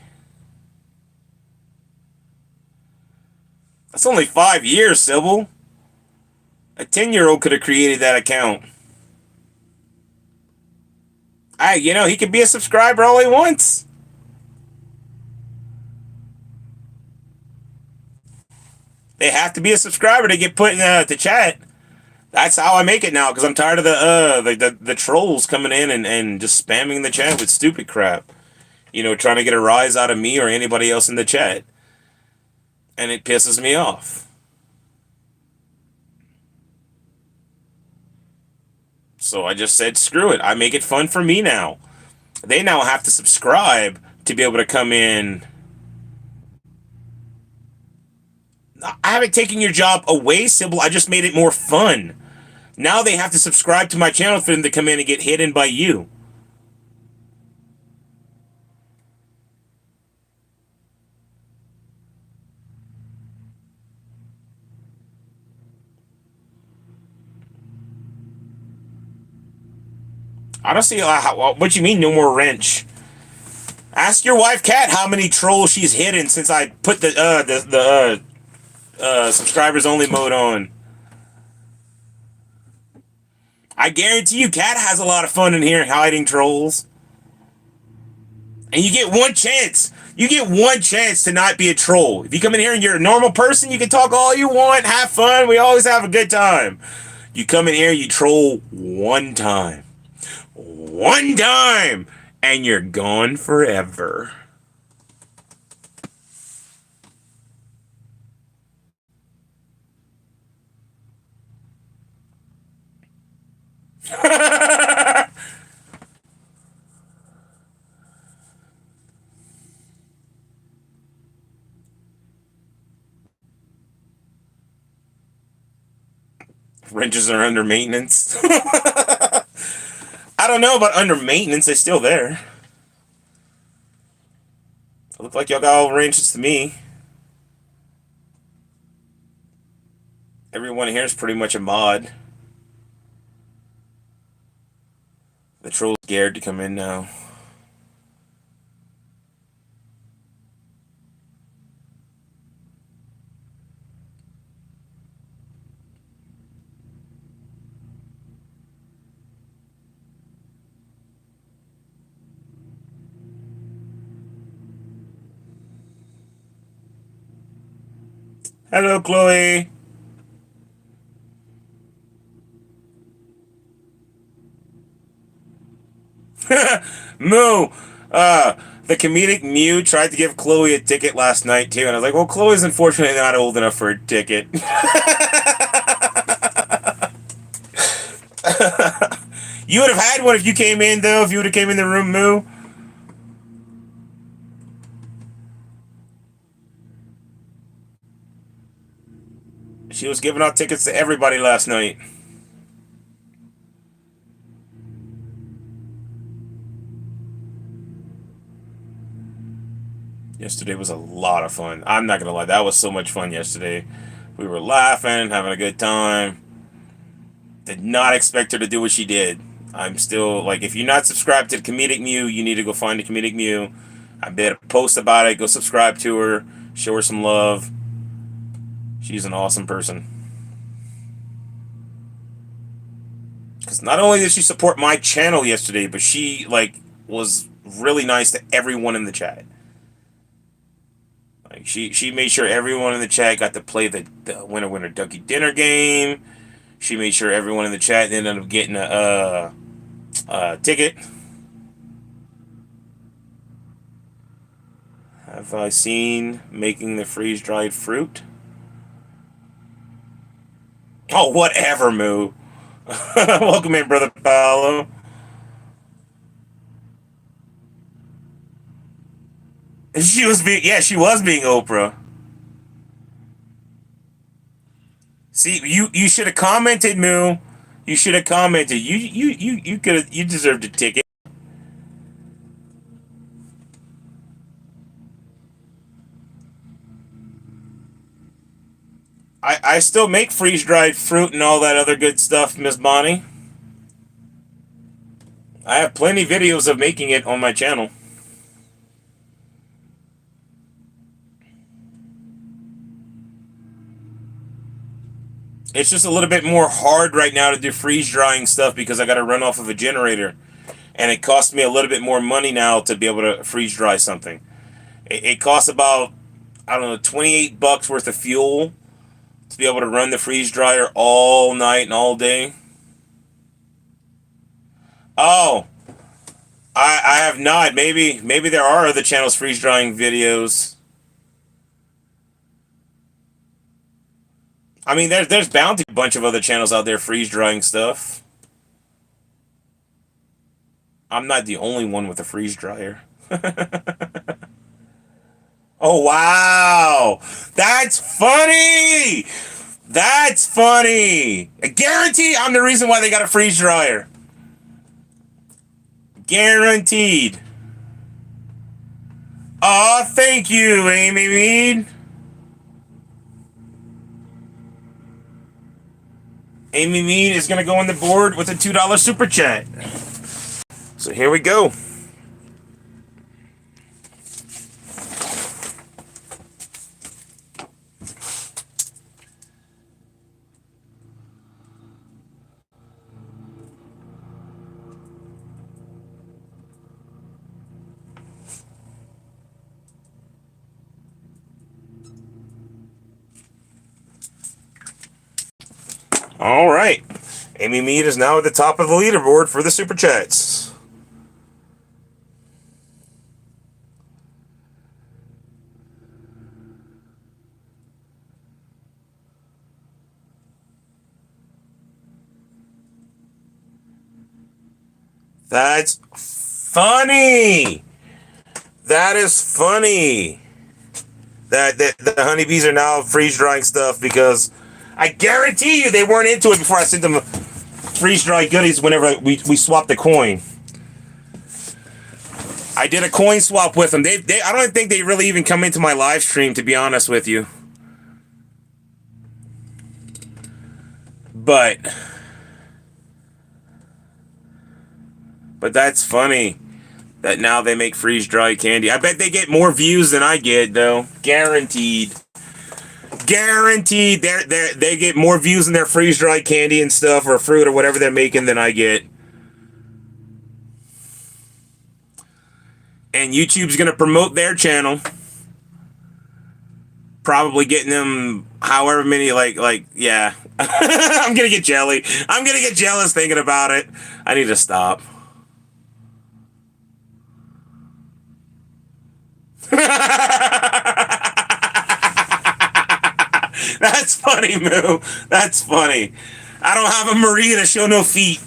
That's only 5 years, Sybil. A 10-year-old could have created that account. He could be a subscriber all he wants. They have to be a subscriber to get put in the chat. That's how I make it now because I'm tired of the trolls coming in and just spamming the chat with stupid crap. Trying to get a rise out of me or anybody else in the chat, and it pisses me off. So I just said, screw it. I make it fun for me now. They now have to subscribe to be able to come in. I haven't taken your job away, Sybil. I just made it more fun. Now they have to subscribe to my channel for them to come in and get hidden by you. I don't see what you mean. No more wrench. Ask your wife, Kat, how many trolls she's hidden since I put the subscribers only mode on. I guarantee you, Kat has a lot of fun in here hiding trolls. And you get one chance. You get one chance to not be a troll. If you come in here and you're a normal person, you can talk all you want, have fun. We always have a good time. You come in here, you troll one time. One time! And you're gone forever. Wrenches are under maintenance. I don't know about under maintenance. They're still there. It look like y'all got all wrenches to me. Everyone here is pretty much a mod. The troll's scared to come in now. Hello, Chloe. Moo. The comedic Mew tried to give Chloe a ticket last night too, and I was like, "Well, Chloe's unfortunately not old enough for a ticket." You would have had one if you came in, though. If you would have came in the room, Moo. She was giving out tickets to everybody last night. Yesterday was a lot of fun. I'm not gonna lie, that was so much fun yesterday. We were laughing, having a good time. Did not expect her to do what she did. I'm still like, if you're not subscribed to the Comedic Mew, you need to go find the Comedic Mew. I made a post about it. Go subscribe to her. Show her some love. She's an awesome person. Because not only did she support my channel yesterday, but she was really nice to everyone in the chat. Like she made sure everyone in the chat got to play the winner Ducky dinner game. She made sure everyone in the chat ended up getting a ticket. Have I seen making the freeze dried fruit? Oh, whatever, Moo. Welcome in, brother Paolo. She was being Oprah. See, you should have commented, Moo. You should have commented. You deserved a ticket. I still make freeze dried fruit and all that other good stuff, Miss Bonnie. I have plenty videos of making it on my channel. It's just a little bit more hard right now to do freeze drying stuff because I got to run off of a generator. and it costs me a little bit more money now to be able to freeze dry something. It costs about, I don't know, 28 bucks worth of fuel to be able to run the freeze dryer all night and all day. Oh, I have not. Maybe there are other channels freeze drying videos. I mean, there's bound to be a bunch of other channels out there freeze drying stuff. I'm not the only one with a freeze dryer. Oh wow, that's funny. That's funny. I guarantee I'm the reason why they got a freeze dryer. Guaranteed. Oh, thank you, Amy Mead. Amy Mead is going to go on the board with a $2 super chat. So here we go. All right. Amy Mead is now at the top of the leaderboard for the super chats. That's funny. That is funny. That the honeybees are now freeze drying stuff because I guarantee you they weren't into it before I sent them freeze dry goodies whenever we swapped the coin. I did a coin swap with them. They I don't think they really even come into my live stream, to be honest with you. But that's funny that now they make freeze dry candy. I bet they get more views than I get, though. Guaranteed. Guaranteed. They get more views in their freeze dry candy and stuff, or fruit or whatever they're making, than I get. And YouTube's gonna promote their channel. Probably getting them however many, yeah. I'm gonna get jelly. I'm gonna get jealous thinking about it. I need to stop. That's funny, Moo. That's funny. I don't have a Maria to show no feet.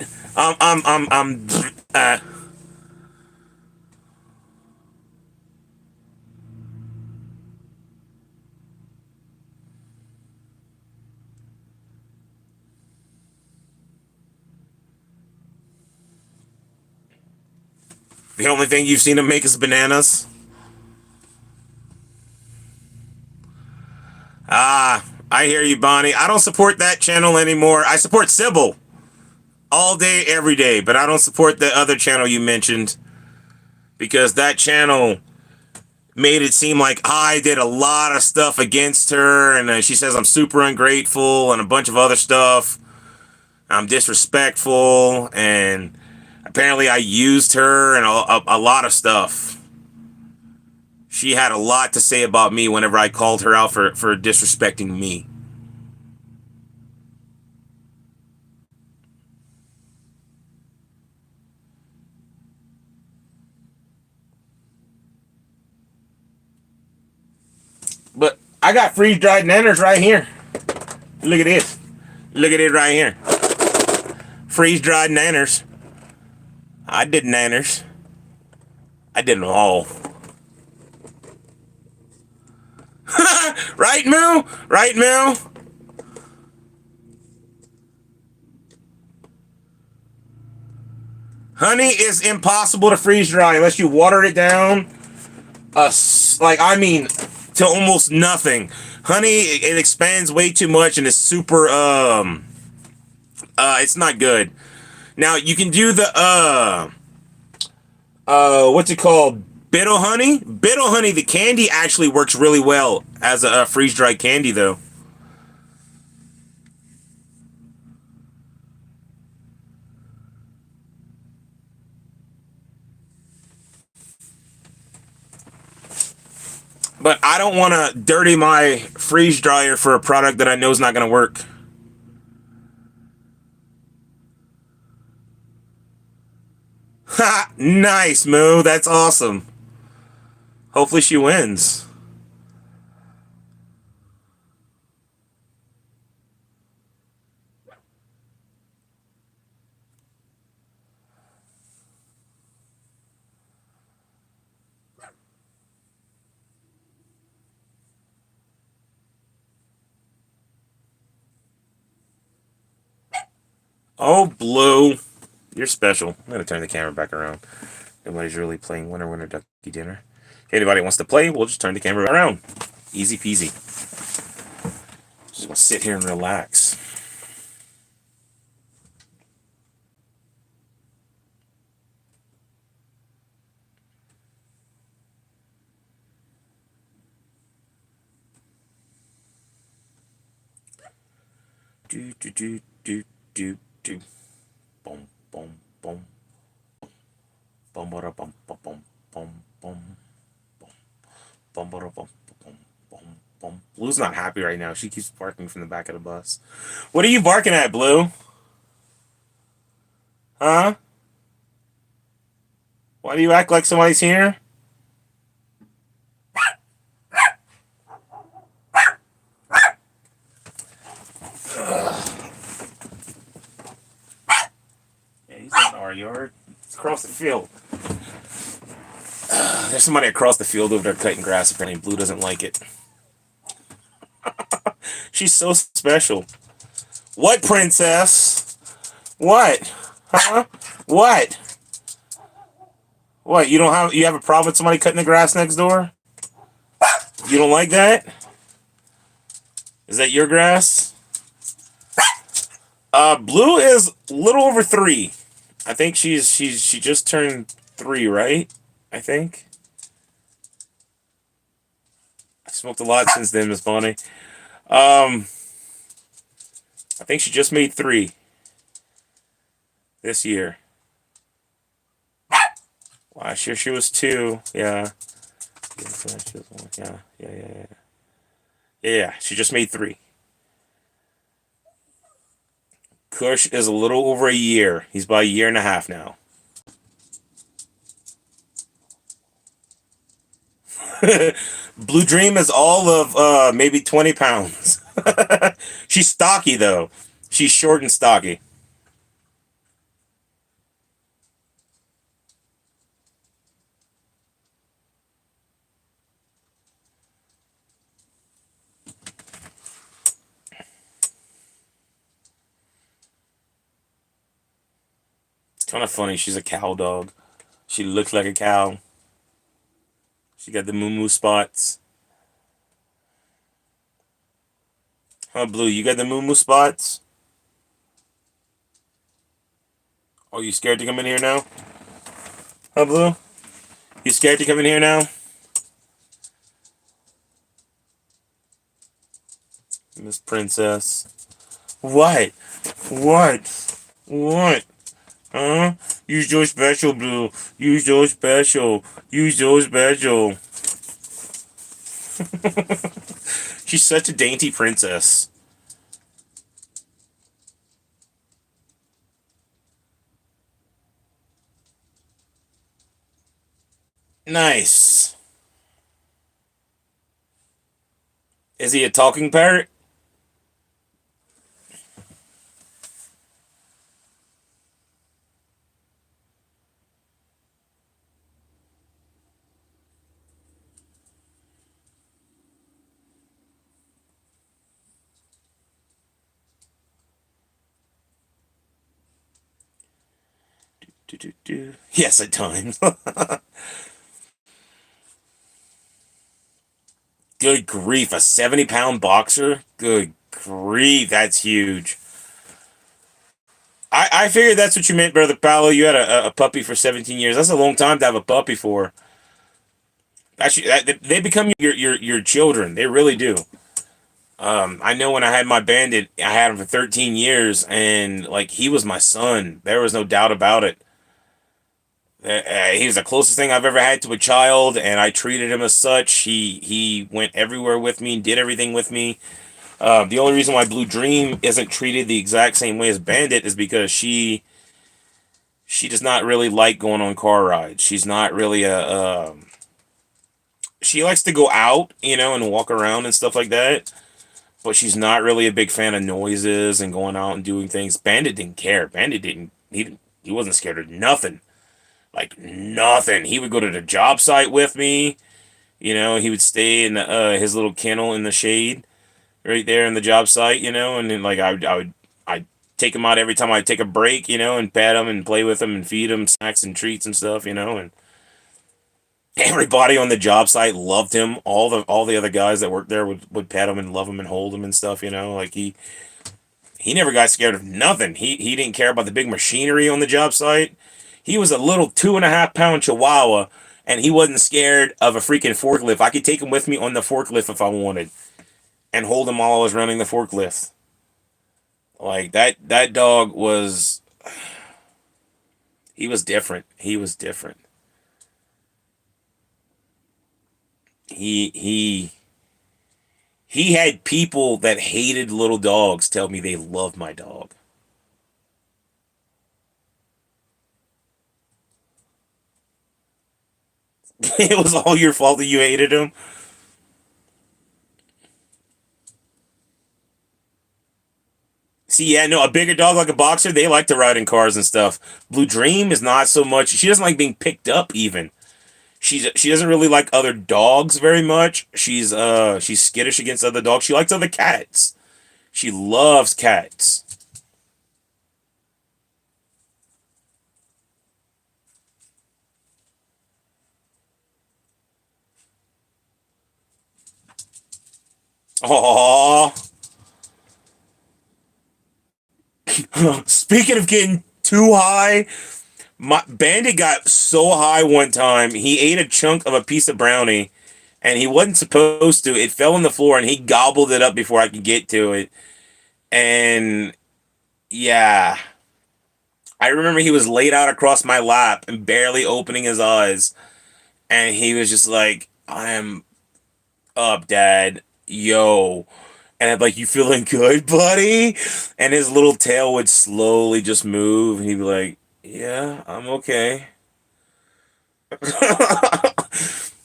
The only thing you've seen him make is bananas. I hear you, Bonnie. I don't support that channel anymore. I support Sybil all day, every day, but I don't support the other channel you mentioned because that channel made it seem like I did a lot of stuff against her, and she says I'm super ungrateful and a bunch of other stuff. I'm disrespectful, and apparently I used her and a lot of stuff. She had a lot to say about me whenever I called her out for disrespecting me. But I got freeze-dried nanners right here. Look at this. Look at it right here. Freeze-dried nanners. I did nanners. I did them all. Right, Moo? Right, Moo? Honey is impossible to freeze dry unless you water it down. To almost nothing. Honey, it expands way too much and it's super, it's not good. Now, you can do the, what's it called? Biddle honey? Biddle honey, the candy actually works really well as a freeze-dried candy, though. But I don't want to dirty my freeze dryer for a product that I know is not going to work. Ha! Nice, Moo. That's awesome. Hopefully she wins. Oh, Blue. You're special. I'm going to turn the camera back around. Nobody's really playing Winner Winner Ducky Dinner. If anybody wants to play, we'll just turn the camera around. Easy peasy. Just going to sit here and relax. Do, do, do, do, do, do. Boom, boom, boom. Bum, bum, bum, bum, bum, bum. Bum, bum, bum, bum, bum, bum. Blue's not happy right now. She keeps barking from the back of the bus. What are you barking at, Blue? Huh? Why do you act like somebody's here? Yeah, he's not in our yard. It's across the field. There's somebody across the field over there cutting grass. Apparently, Blue doesn't like it. She's so special. What, princess? What? Huh? What? What? You have a problem with somebody cutting the grass next door? You don't like that? Is that your grass? Blue is a little over 3. I think she just turned 3, right? I think. I smoked a lot since then, Miss Bonnie. I think she just made 3 this year. Last year she was 2. Yeah. Yeah. Yeah. She just made 3. Kush is a little over a year. He's about a year and a half now. Blue Dream is all of maybe 20 pounds. She's stocky though. She's short and stocky. It's kind of funny. She's a cow dog. She looks like a cow. She got the moo moo spots. Huh, Blue? You got the moo moo spots? Oh, you scared to come in here now? Huh, Blue? You scared to come in here now? Miss Princess. What? What? What? Huh? You so special, Blue. You so special. You so special. She's such a dainty princess. Nice. Is he a talking parrot? Yes, at times. Good grief, a 70-pound boxer? Good grief, that's huge. I figured that's what you meant, Brother Paolo. You had a puppy for 17 years. That's a long time to have a puppy for. Actually, they become your children. They really do. I know when I had my bandit, I had him for 13 years, and like he was my son. There was no doubt about it. He was the closest thing I've ever had to a child, and I treated him as such. He went everywhere with me and did everything with me. The only reason why Blue Dream isn't treated the exact same way as Bandit is because she does not really like going on car rides. She's not really she likes to go out, and walk around and stuff like that. But she's not really a big fan of noises and going out and doing things. Bandit didn't care. Bandit didn't. He wasn't scared of nothing. Like nothing. He would go to the job site with me. He would stay in his little kennel in the shade right there in the job site. And then like I'd take him out every time I take a break. And pet him and play with him and feed him snacks and treats and stuff. And everybody on the job site loved him. All the other guys that worked there would pet him and love him and hold him and stuff. Like he never got scared of nothing. He didn't care about the big machinery on the job site. He was a little 2.5 pound chihuahua, and he wasn't scared of a freaking forklift. I could take him with me on the forklift if I wanted, and hold him while I was running the forklift. Like that dog was, he was different. He was different. He he had people that hated little dogs tell me they loved my dog. It was all your fault that you hated him. See, yeah, no, a bigger dog like a boxer, they like to ride in cars and stuff. Blue Dream is not so much. She doesn't like being picked up even. She doesn't really like other dogs very much. She's skittish against other dogs. She likes other cats. She loves cats. Aww. Speaking of getting too high, my Bandit got so high one time. He ate a chunk of a piece of brownie, and he wasn't supposed to. It fell on the floor, and he gobbled it up before I could get to it. And yeah, I remember he was laid out across my lap and barely opening his eyes, and he was just like, "I am up, Dad. Yo." And I'm like, "You feeling good, buddy?" And his little tail would slowly just move, and he'd be like, "Yeah, I'm okay."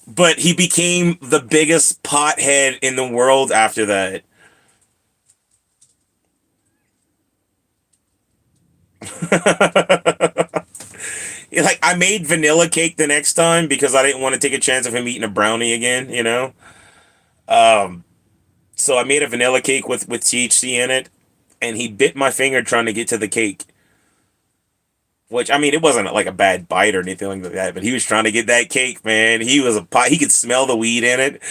But he became the biggest pothead in the world after that. Like, I made vanilla cake the next time because I didn't want to take a chance of him eating a brownie again. Um, so I made a vanilla cake with THC in it, and he bit my finger trying to get to the cake. Which, I mean, it wasn't like a bad bite or anything like that, but he was trying to get that cake, man. He was a pot. He could smell the weed in it,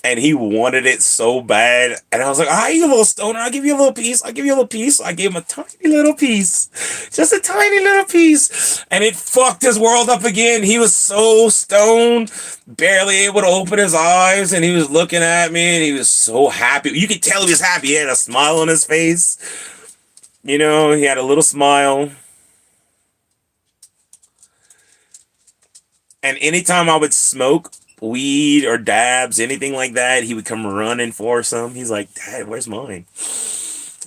and he wanted it so bad. And I was like, "Ah, you little stoner! I'll give you a little piece. I'll give you a little piece." I gave him a tiny little piece, just a tiny little piece, and it fucked his world up again. He was so stoned, barely able to open his eyes, and he was looking at me, and he was so happy. You could tell he was happy. He had a smile on his face. He had a little smile. And anytime I would smoke weed or dabs, anything like that, he would come running for some. He's like, "Dad, where's mine?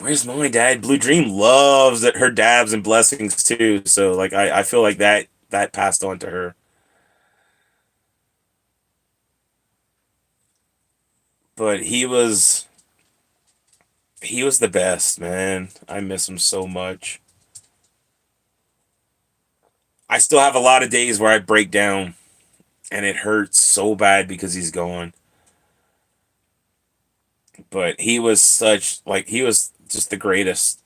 Where's mine, Dad?" Blue Dream loves that her dabs and blessings too. So like I feel like that passed on to her. But he was the best, man. I miss him so much. I still have a lot of days where I break down and it hurts so bad because he's gone. But he was just the greatest.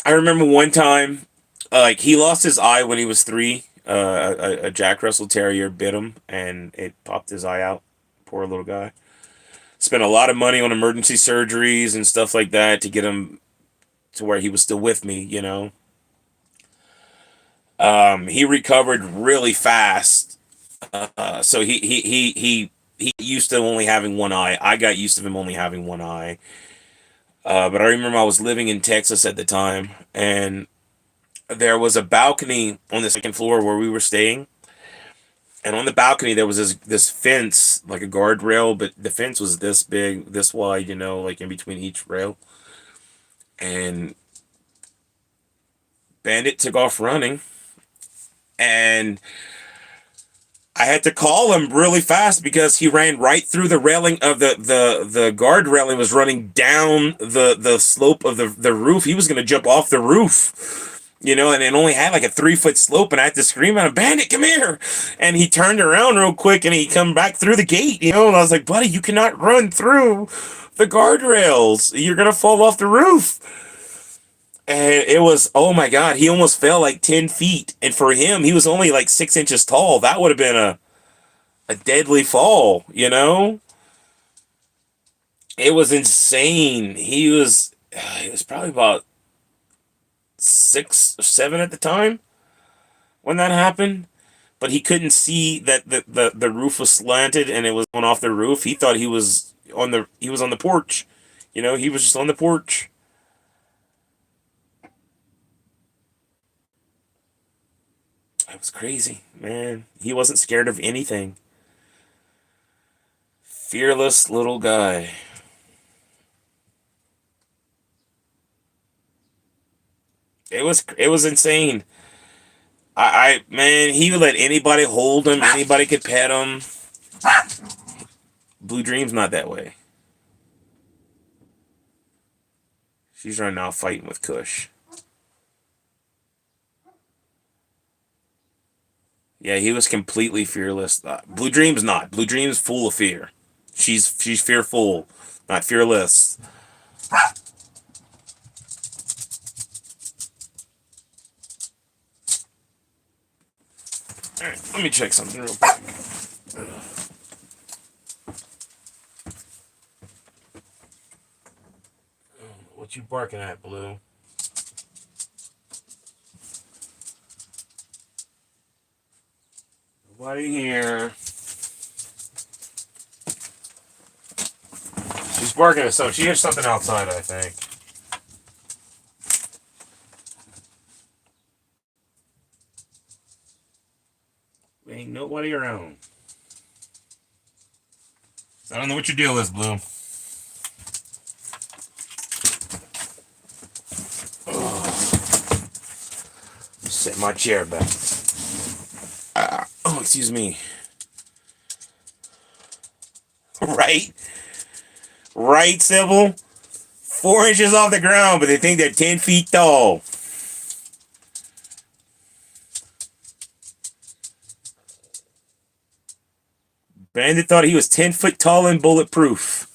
I remember one time, like he lost his eye when he was 3. A Jack Russell Terrier bit him, and it popped his eye out. Poor little guy. Spent a lot of money on emergency surgeries and stuff like that to get him to where he was still with me. He recovered really fast. So he used to only having one eye. I got used to him only having one eye. But I remember I was living in Texas at the time, and there was a balcony on the second floor where we were staying. And on the balcony there was this fence, like a guardrail, but the fence was this big, this wide, like in between each rail. And Bandit took off running, and I had to call him really fast because he ran right through the railing of the guard railing, was running down the slope of the roof. He was gonna jump off the roof, and it only had like a 3 foot slope, and I had to scream at him, Bandit, come here. And he turned around real quick and he come back through the gate, and I was like, buddy, you cannot run through the guardrails. You're gonna fall off the roof. And it was, oh my God, he almost fell like 10 feet. And for him, he was only like 6 inches tall. That would have been a deadly fall. It was insane. He was probably about 6 or 7 at the time when that happened. But he couldn't see that the roof was slanted and it was going off the roof. He thought he was on the porch. He was just on the porch. It was crazy, man. He wasn't scared of anything. Fearless little guy. It was insane. Man, he would let anybody hold him. Anybody could pet him. Blue Dream's not that way. She's right now fighting with Kush. Yeah, he was completely fearless. Blue Dream's not. Blue Dream's full of fear. She's fearful, not fearless. All right, let me check something real quick. What you barking at, Blue? Nobody here. She's barking at something. She hears something outside, I think. Ain't nobody around. I don't know what your deal is, Blue. Set my chair back. Oh, excuse me. Right? Right, Sybil? 4 inches off the ground, but they think they're 10 feet tall. Bandit thought he was 10 foot tall and bulletproof.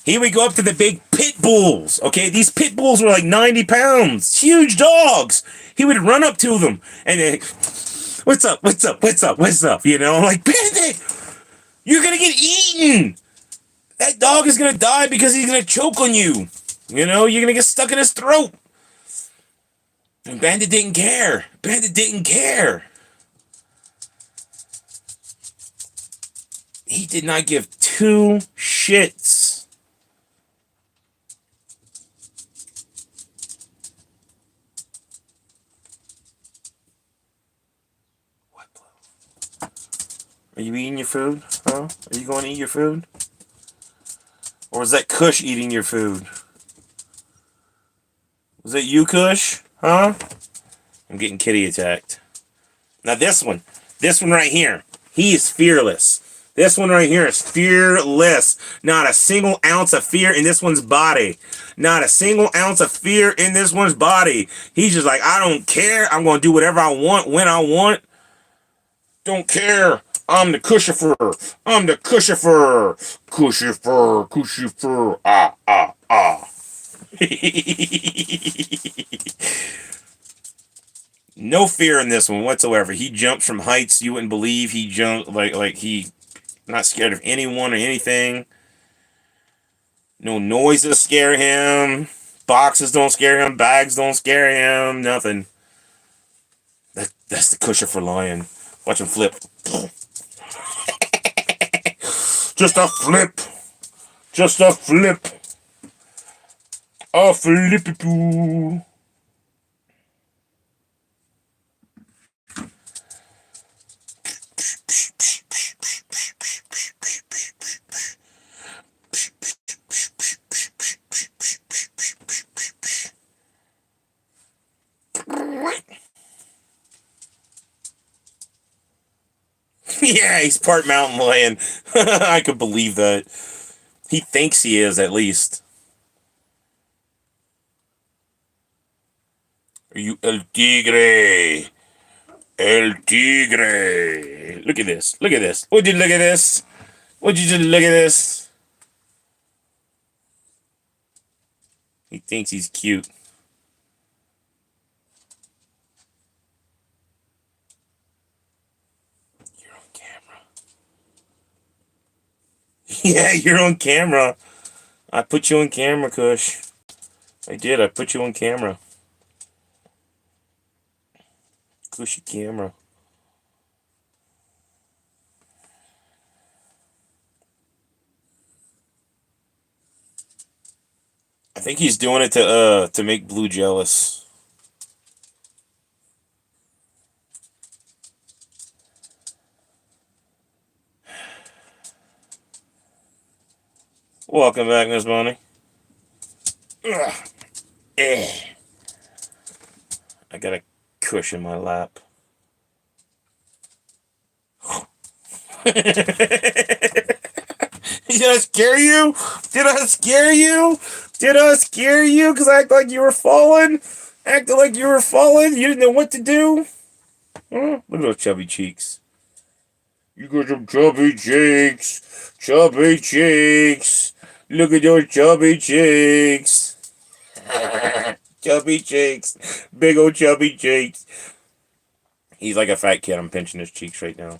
He would go up to the big pit bulls. Okay, these pit bulls were like 90 pounds. Huge dogs. He would run up to them and then, what's up? What's up? What's up? What's up? I'm like, Bandit, you're going to get eaten. That dog is going to die because he's going to choke on you. You're going to get stuck in his throat. And Bandit didn't care. Bandit didn't care. He did not give two shits. What? Are you eating your food? Huh? Are you going to eat your food? Or was that Kush eating your food? Was that you, Kush? Huh? I'm getting kitty attacked. Now this one right here, he is fearless. This one right here is fearless. Not a single ounce of fear in this one's body. Not a single ounce of fear in this one's body. He's just like, I don't care. I'm going to do whatever I want when I want. Don't care. I'm the Kushifer. I'm the Kushifer. Kushifer. Kushifer. Ah, ah, ah. No fear in this one whatsoever. He jumps from heights you wouldn't believe. He jumped like he not scared of anyone or anything. No noises scare him. Boxes don't scare him. Bags don't scare him. Nothing. That's the Kusher for lion. Watch him flip. Just a flip. Just a flip. A flippy-poo. Yeah, he's part mountain lion. I could believe that. He thinks he is, at least. Are you El Tigre? El Tigre. Look at this. Look at this. Would you look at this? Would you just look at this? He thinks he's cute. You're on camera. Yeah, you're on camera. I put you on camera, Kush. I did. I put you on camera. Cushy camera. I think he's doing it to make Blue jealous. Welcome back, Miss Bonnie. Ugh. Eh. I got a Kush in my lap. Did I scare you? Did I scare you? Did I scare you? Because I act like you were falling? Acting like you were falling? You didn't know what to do? Huh? Look at those chubby cheeks. You got some chubby cheeks. Chubby cheeks. Look at those chubby cheeks. Chubby cheeks. Big old chubby cheeks. He's like a fat kid. I'm pinching his cheeks right now.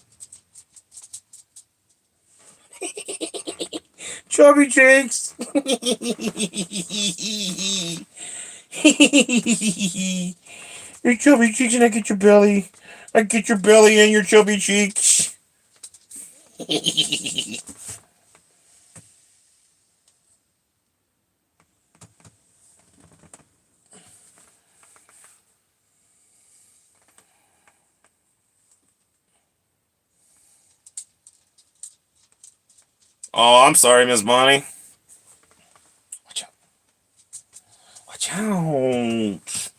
Chubby cheeks. Your chubby cheeks, and I get your belly. I get your belly and your chubby cheeks. Oh, I'm sorry, Miss Bonnie. Watch out. Watch out.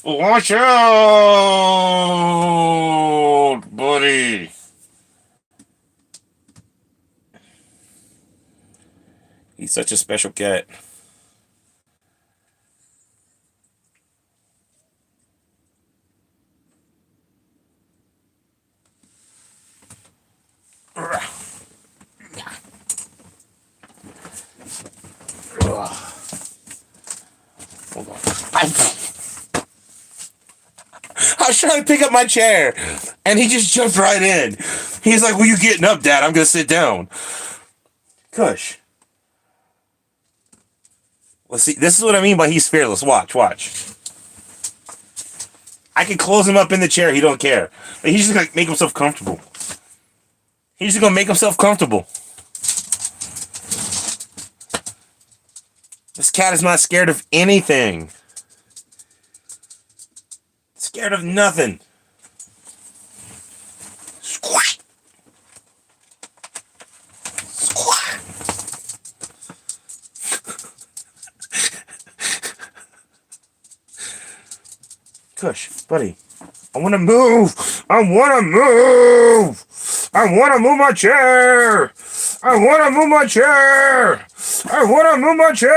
Watch out, buddy. He's such a special cat. Hold on. I was trying to pick up my chair, and he just jumped right in. He's like, "Well, you getting up, Dad? I'm gonna sit down." Kush. Well, see, this is what I mean by he's fearless. Watch, watch. I can close him up in the chair. He don't care. He's just gonna make himself comfortable. He's just gonna make himself comfortable. This cat is not scared of anything. Scared of nothing. Squash. Squash. Kush, buddy. I want to move. I want to move. I want to move my chair. I want to move my chair. I want to move my chair.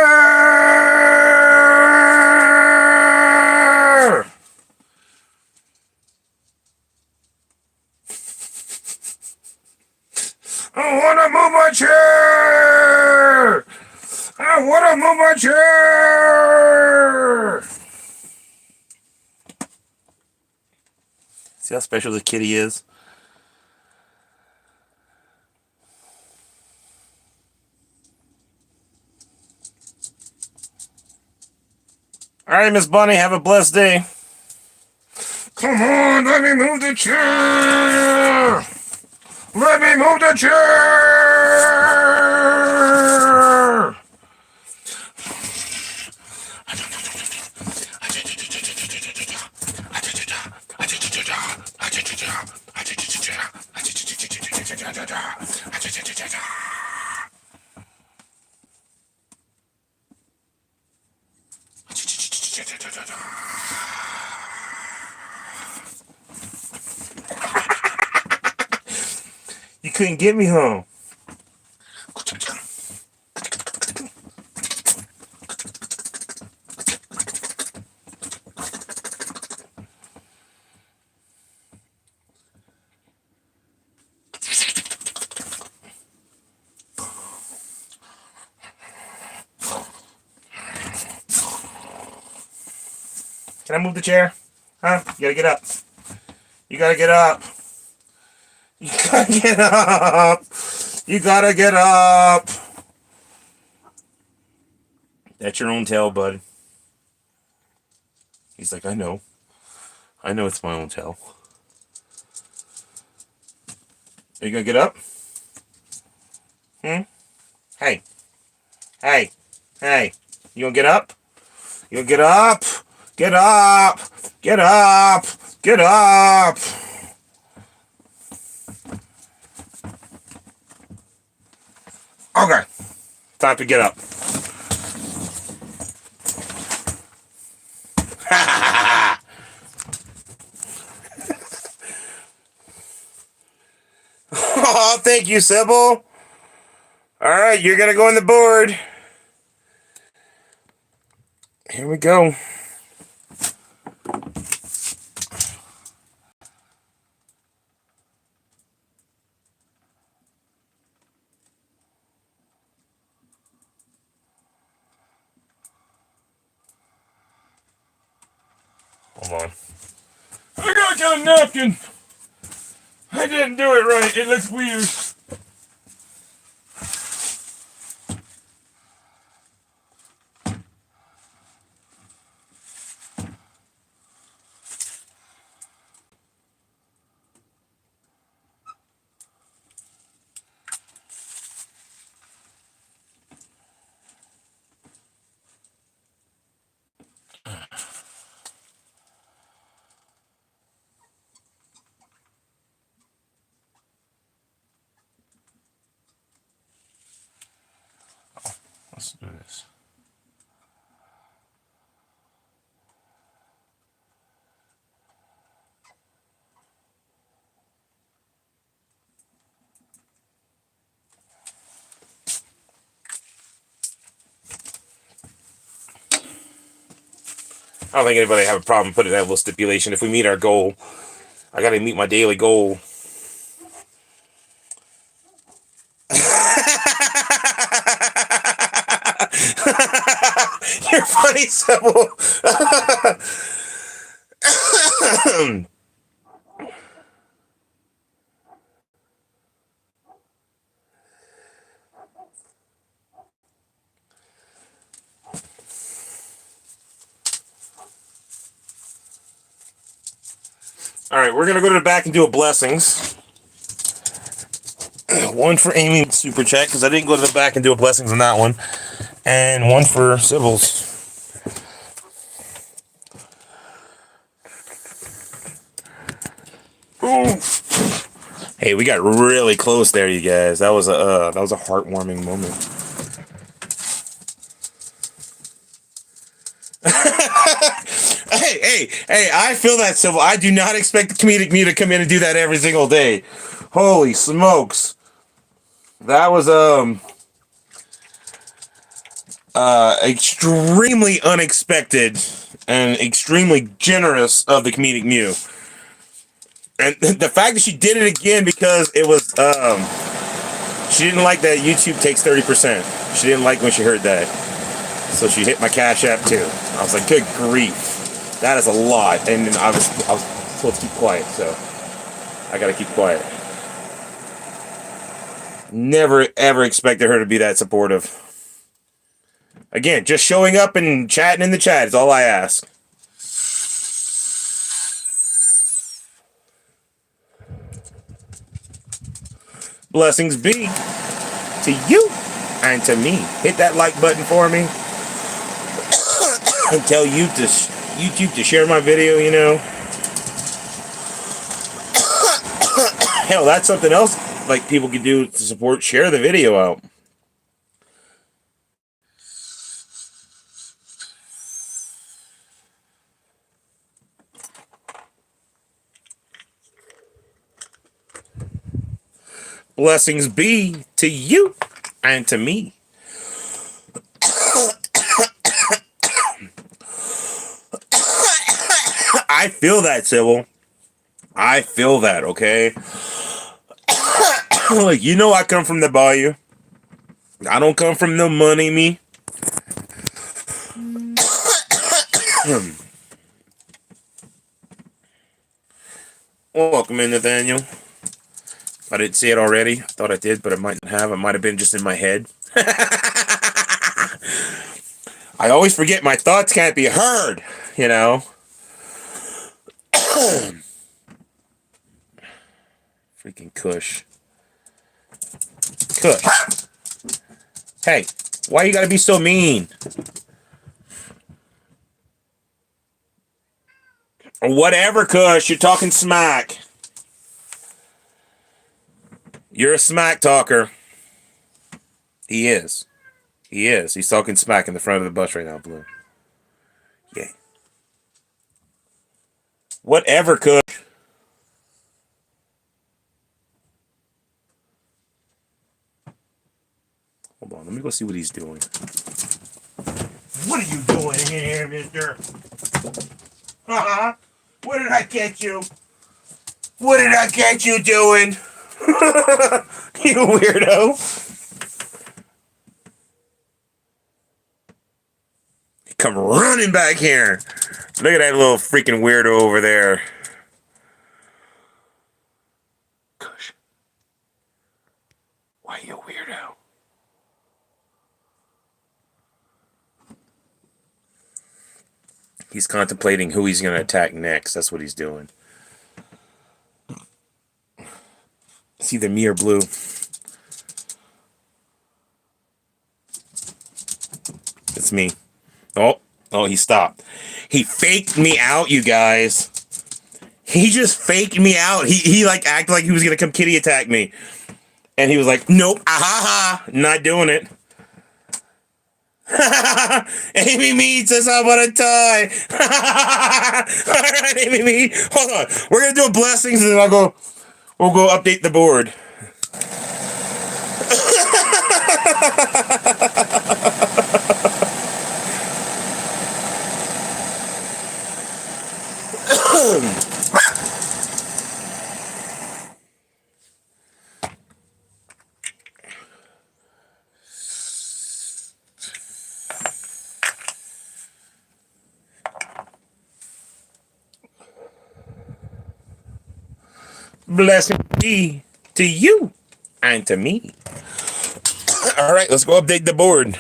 I want to move my chair. I want to move my chair. See how special this kitty is? All right, Miss Bunny, have a blessed day. Come on, let me move the chair. Let me move the chair. couldn't get me home. Can I move the chair? Huh? You gotta get up. You gotta get up. You gotta get up. You gotta get up. That's your own tail, bud. He's like, I know. I know it's my own tail. Are you gonna get up? Hey. Hey. Hey. You gonna get up? You gonna get up? Get up! Get up! Get up! Okay. Time to get up. Oh, thank you, Sybil. Alright, you're gonna go on the board. Here we go. Hold on. I gotta get a napkin. I didn't do it right. It looks weird. Let's do this. I don't think anybody have a problem putting that little stipulation. If we meet our goal, I gotta meet my daily goal. You're funny, Sybil. All right, we're gonna go to the back and do a blessings. One for Amy super chat because I didn't go to the back and do a blessings on that one, and one for Sybil's. Ooh. Hey, we got really close there, you guys. That was a heartwarming moment. Hey! I feel that, Sybil. I do not expect the comedic me to come in and do that every single day. Holy smokes! That was extremely unexpected and extremely generous of the comedic Mew. And the fact that she did it again because it was she didn't like that YouTube takes 30%. She didn't like when she heard that. So she hit my Cash App too. I was like, good grief. That is a lot. And I was supposed to keep quiet, so I gotta keep quiet. Never ever expected her to be that supportive. Again, just showing up and chatting in the chat is all I ask. Blessings be to you and to me. Hit that like button for me. And tell YouTube to share my video, you know. Hell, that's something else like people can do to support. Share the video out. Blessings be to you and to me. I feel that, Sybil. I feel that, okay? Like, you know I come from the bayou. I don't come from no money, me. Welcome in, Nathaniel. I didn't see it already. I thought I did, but I might not have. It might have been just in my head. I always forget my thoughts can't be heard, you know? Freaking Kush. Kush. Hey, why you gotta be so mean? Whatever, Kush. You're talking smack. You're a smack talker. He is. He is. He's talking smack in the front of the bus right now, Blue. Yeah. Whatever, Kush. Hold on. Let me go see what he's doing. What are you doing here, mister? What did I catch you? What did I catch you doing? You weirdo. Come running back here. Look at that little freaking weirdo over there. Gosh. Why you weirdo? He's contemplating who he's going to attack next. That's what he's doing. It's either me or Blue. It's me. Oh, he stopped. He faked me out, you guys. He just faked me out. He like acted like he was going to come kitty attack me. And he was like, nope, not doing it. Amy Mead says, how about a tie? All right, Amy Mead. Hold on. We're going to do a blessings and then we'll go update the board. Blessing be to you and to me. All right, let's go update the board.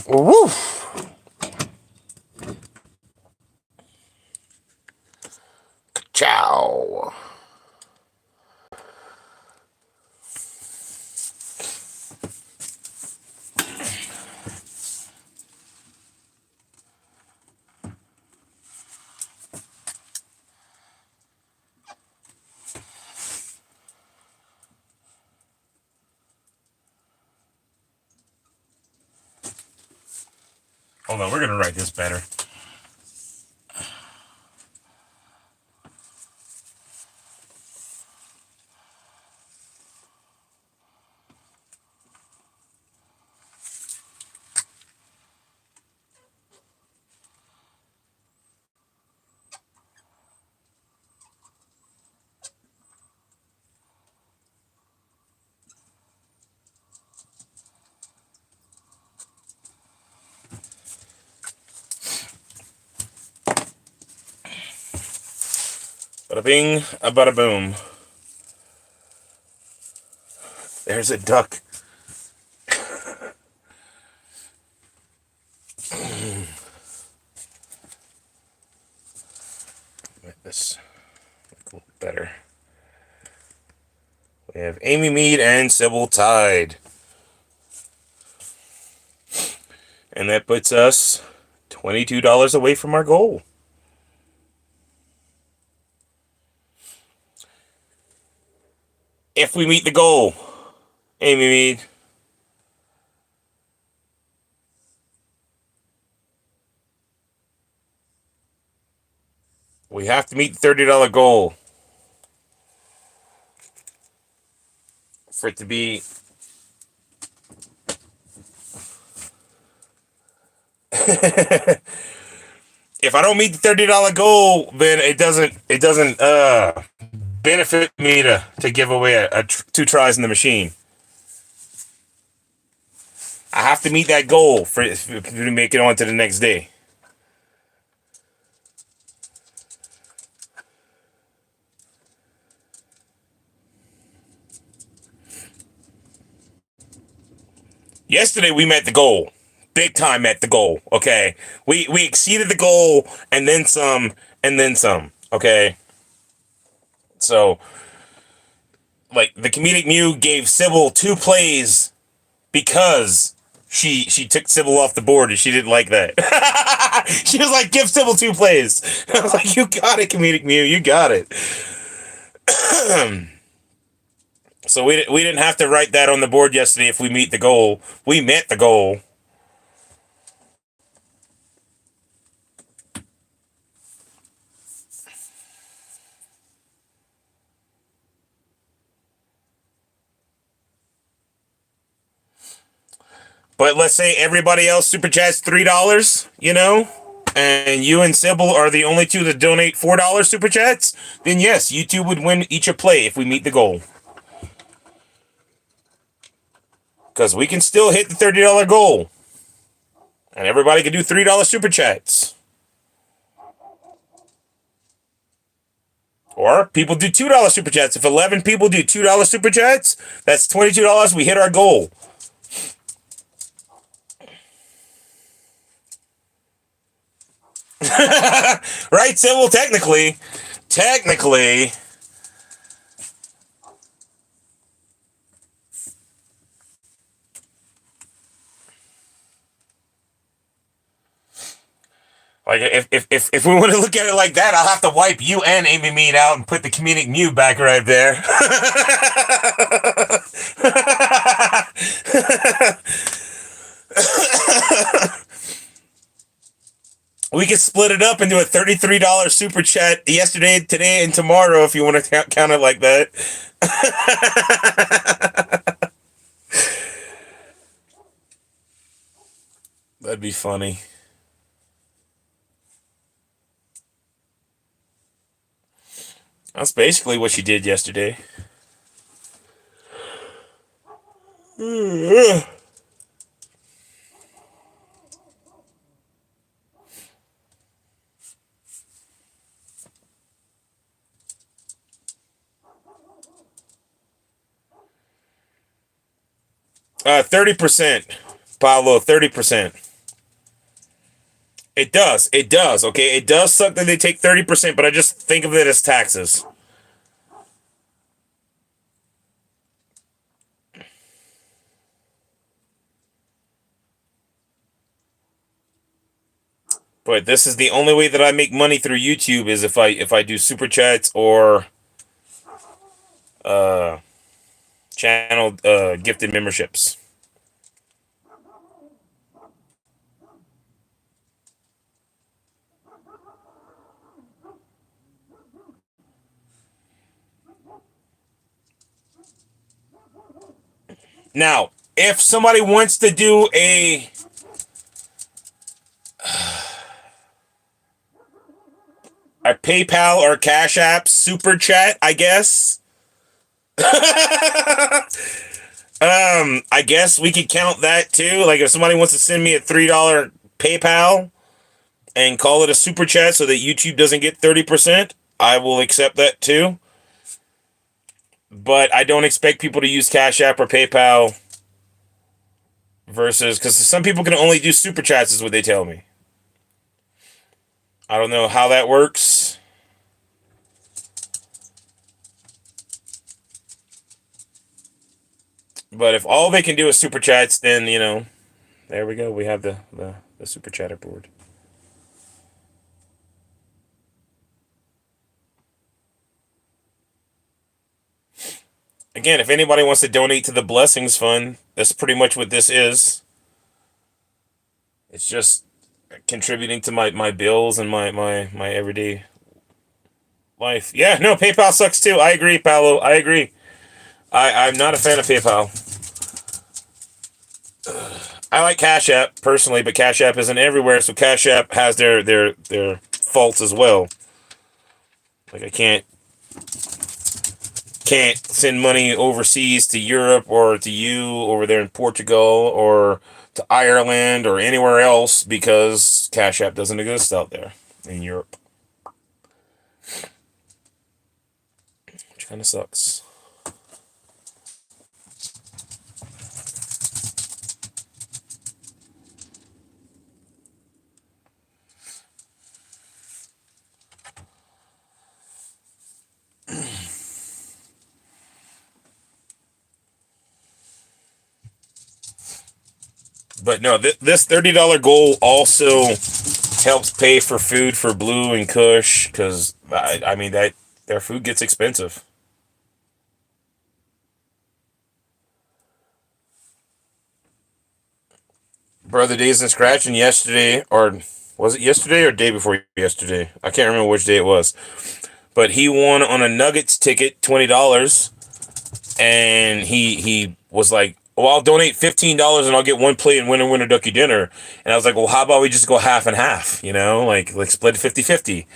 Woo. Ciao. Hold on, we're going to write this better. Bada bing, a bada boom. There's a duck. Make this look a little better. We have Amy Mead and Sybil tied. And that puts us $22 away from our goal. If we meet the goal, Amy Mead. We have to meet the $30 goal for it to be. If I don't meet the $30 goal, then it doesn't benefit me to give away two tries in the machine. I have to meet that goal for to make it on to the next day. Yesterday we met the goal. Big time met the goal. Okay. We exceeded the goal and then some and then some. Okay. So like the comedic Mew gave Sybil 2 plays because she took Sybil off the board and she didn't like that. She was like, give Sybil 2 plays. I was like, you got it, comedic Mew, you got it. So we didn't have to write that on the board yesterday if we meet the goal. We met the goal. But let's say everybody else super chats $3, and you and Sybil are the only two that donate $4 super chats, then yes, you two would win each a play if we meet the goal. Because we can still hit the $30 goal. And everybody can do $3 super chats. Or people do $2 super chats. If 11 people do $2 super chats, that's $22. We hit our goal. Right, Sybil? Technically. Like if we want to look at it like that, I'll have to wipe you and Amy Mead out and put the comedic Mew back right there. We could split it up into a $33 super chat yesterday, today, and tomorrow if you want to count it like that. That'd be funny. That's basically what she did yesterday. 30%, Pablo, 30%. It does. It does. Okay. It does suck that they take 30%, but I just think of it as taxes. But this is the only way that I make money through YouTube is if I do super chats or channel gifted memberships. Now, if somebody wants to do a PayPal or Cash App super chat, I guess. I guess we could count that too. Like if somebody wants to send me a $3 PayPal and call it a super chat so that YouTube doesn't get 30%, I will accept that too. But I don't expect people to use Cash App or PayPal because some people can only do super chats is what they tell me. I don't know how that works. But if all they can do is super chats, then, there we go. We have the super chatter board. Again, if anybody wants to donate to the Blessings Fund, that's pretty much what this is. It's just contributing to my bills and my everyday life. Yeah, no, PayPal sucks too. I agree, Paolo. I agree. I'm not a fan of PayPal. I like Cash App personally, but Cash App isn't everywhere, so Cash App has their faults as well. Like I can't send money overseas to Europe or to you over there in Portugal or to Ireland or anywhere else because Cash App doesn't exist out there in Europe, which kind of sucks. But no, this $30 goal also helps pay for food for Blue and Kush because I mean that their food gets expensive. Brother Days and Scratching yesterday, or was it yesterday or day before yesterday? I can't remember which day it was. But he won on a Nuggets ticket, $20, and he was like, "Well, I'll donate $15 and I'll get one plate and winner Ducky dinner." And I was like, "Well, how about we just go half and half? You know, like split 50-50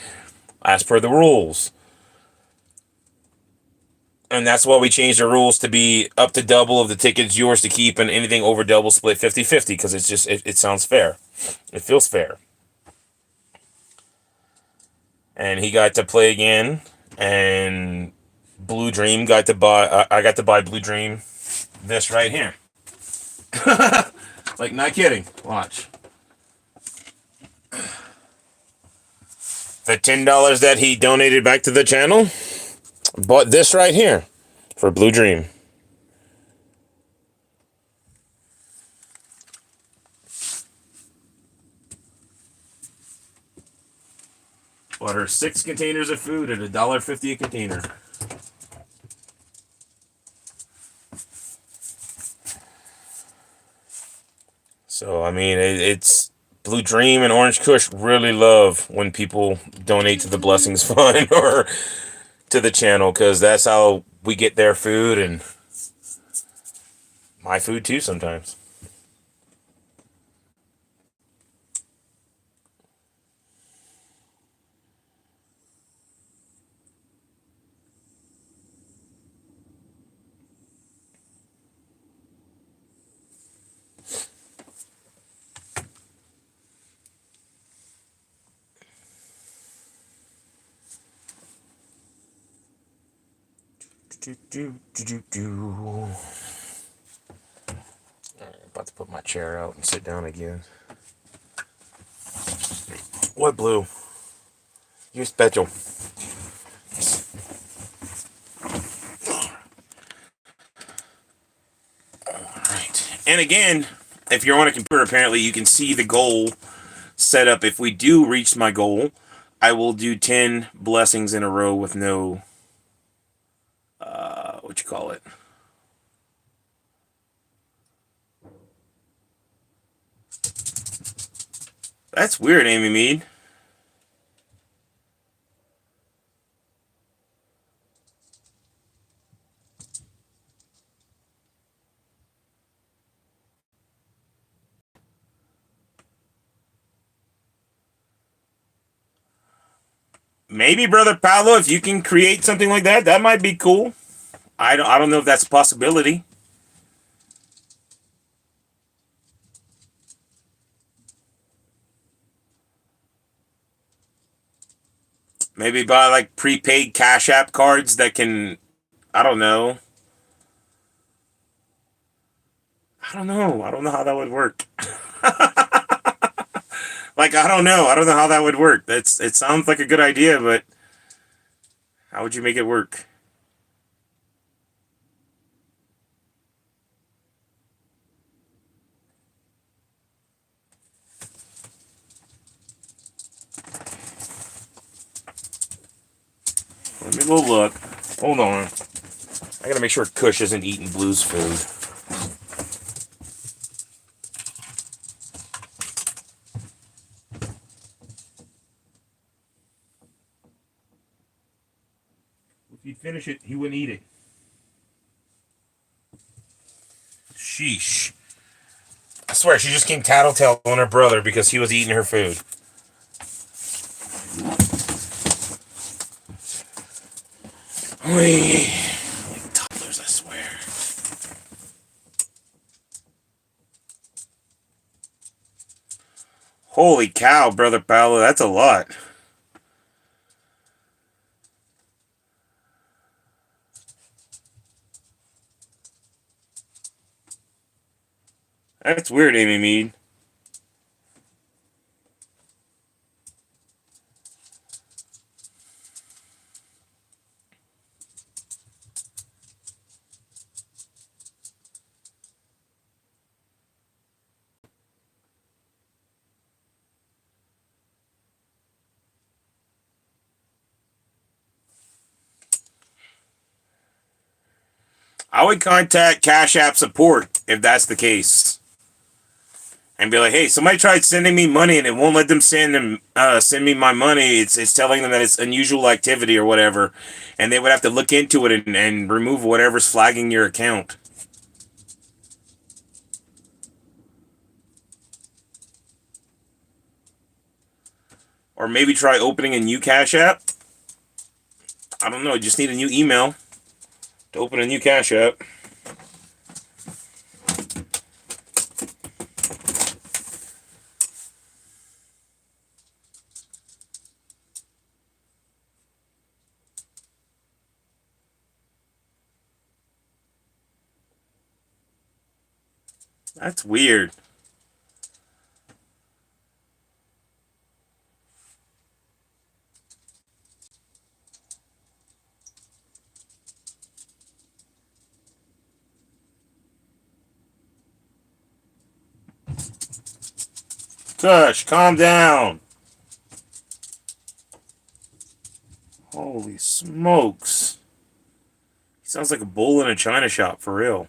as per the rules." And that's why we changed the rules to be up to double of the tickets yours to keep, and anything over double split 50-50 because it's just it sounds fair. It feels fair. And he got to play again, and Blue Dream got to buy. I got to buy Blue Dream this right here. Like, not kidding. Watch. The $10 that he donated back to the channel, bought this right here for Blue Dream. Bought her 6 containers of food at $1.50 a container. So I mean, it's Blue Dream and Orange Kush really love when people donate to the Blessings Fund or to the channel because that's how we get their food and my food too sometimes. Do, do, do, do, do. About to put my chair out and sit down again. What Blue? You're special. Right. And again, if you're on a computer, apparently you can see the goal set up. If we do reach my goal, I will do 10 blessings in a row with no, what you call it? That's weird, Amy Mead. Maybe, Brother Paolo, if you can create something like that, that might be cool. I don't know if that's a possibility. Maybe buy like prepaid Cash App cards that can, I don't know. I don't know. I don't know how that would work. Like, I don't know. I don't know how that would work. It sounds like a good idea, but how would you make it work? Let me go look. Hold on. I gotta make sure Kush isn't eating Blue's food. finish it. He wouldn't eat it. Sheesh. I swear, she just came tattletale on her brother because he was eating her food. Like toddlers, I swear. Holy cow, Brother Paolo, that's a lot. That's weird, Amy Mead. I would contact Cash App support if that's the case, and be like, "Hey, somebody tried sending me money and it won't let them send me my money. It's telling them that it's unusual activity or whatever, and they would have to look into it and remove whatever's flagging your account." Or maybe try opening a new Cash App. I don't know. You just need a new email to open a new Cash App. That's weird. Kush, calm down. Holy smokes. He sounds like a bull in a china shop, for real.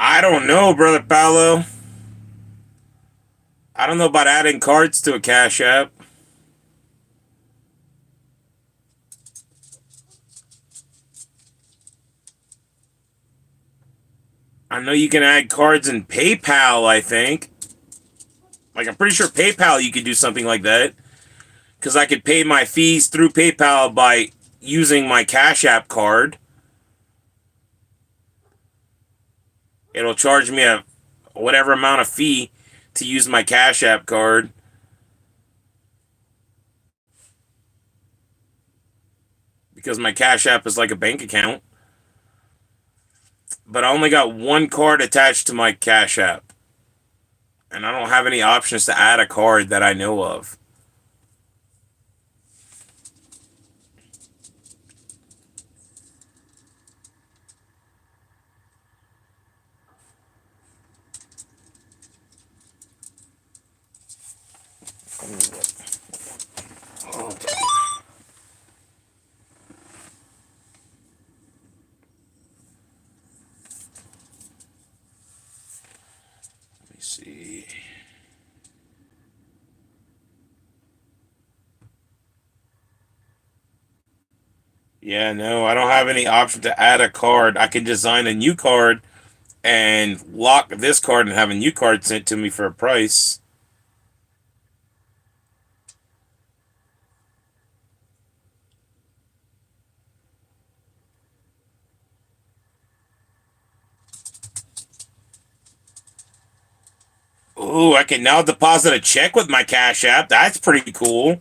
I don't know, Brother Paolo. I don't know about adding cards to a Cash App. I know you can add cards in PayPal, I think. Like, I'm pretty sure PayPal you could do something like that. Because I could pay my fees through PayPal by using my Cash App card. It'll charge me a whatever amount of fee to use my Cash App card. Because my Cash App is like a bank account. But I only got one card attached to my Cash App. And I don't have any options to add a card that I know of. Let me see. Yeah, no, I don't have any option to add a card. I can design a new card and lock this card and have a new card sent to me for a price. Ooh, I can now deposit a check with my Cash App. That's pretty cool.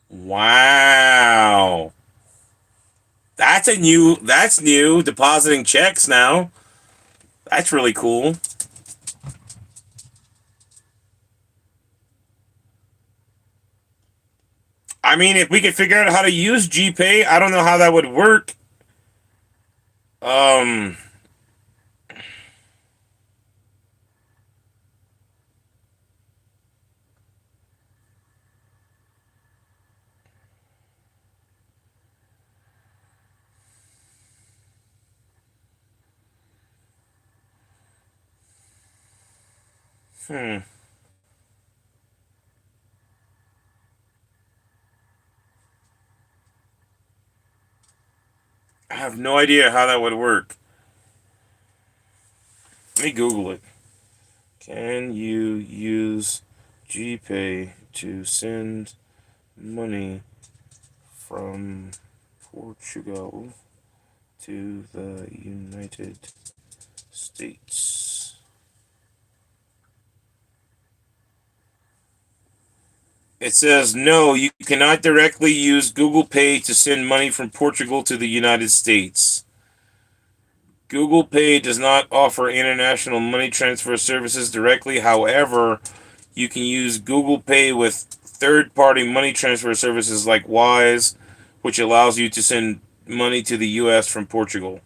Wow. That's new, depositing checks now. That's really cool. I mean, if we could figure out how to use GPay, I don't know how that would work. Um, hmm. I have no idea how that would work. Let me Google it. Can you use GPay to send money from Portugal to the United States? It says no, you cannot directly use Google Pay to send money from Portugal to the United States. Google Pay does not offer international money transfer services directly. However, you can use Google Pay with third-party money transfer services like Wise, which allows you to send money to the US from Portugal.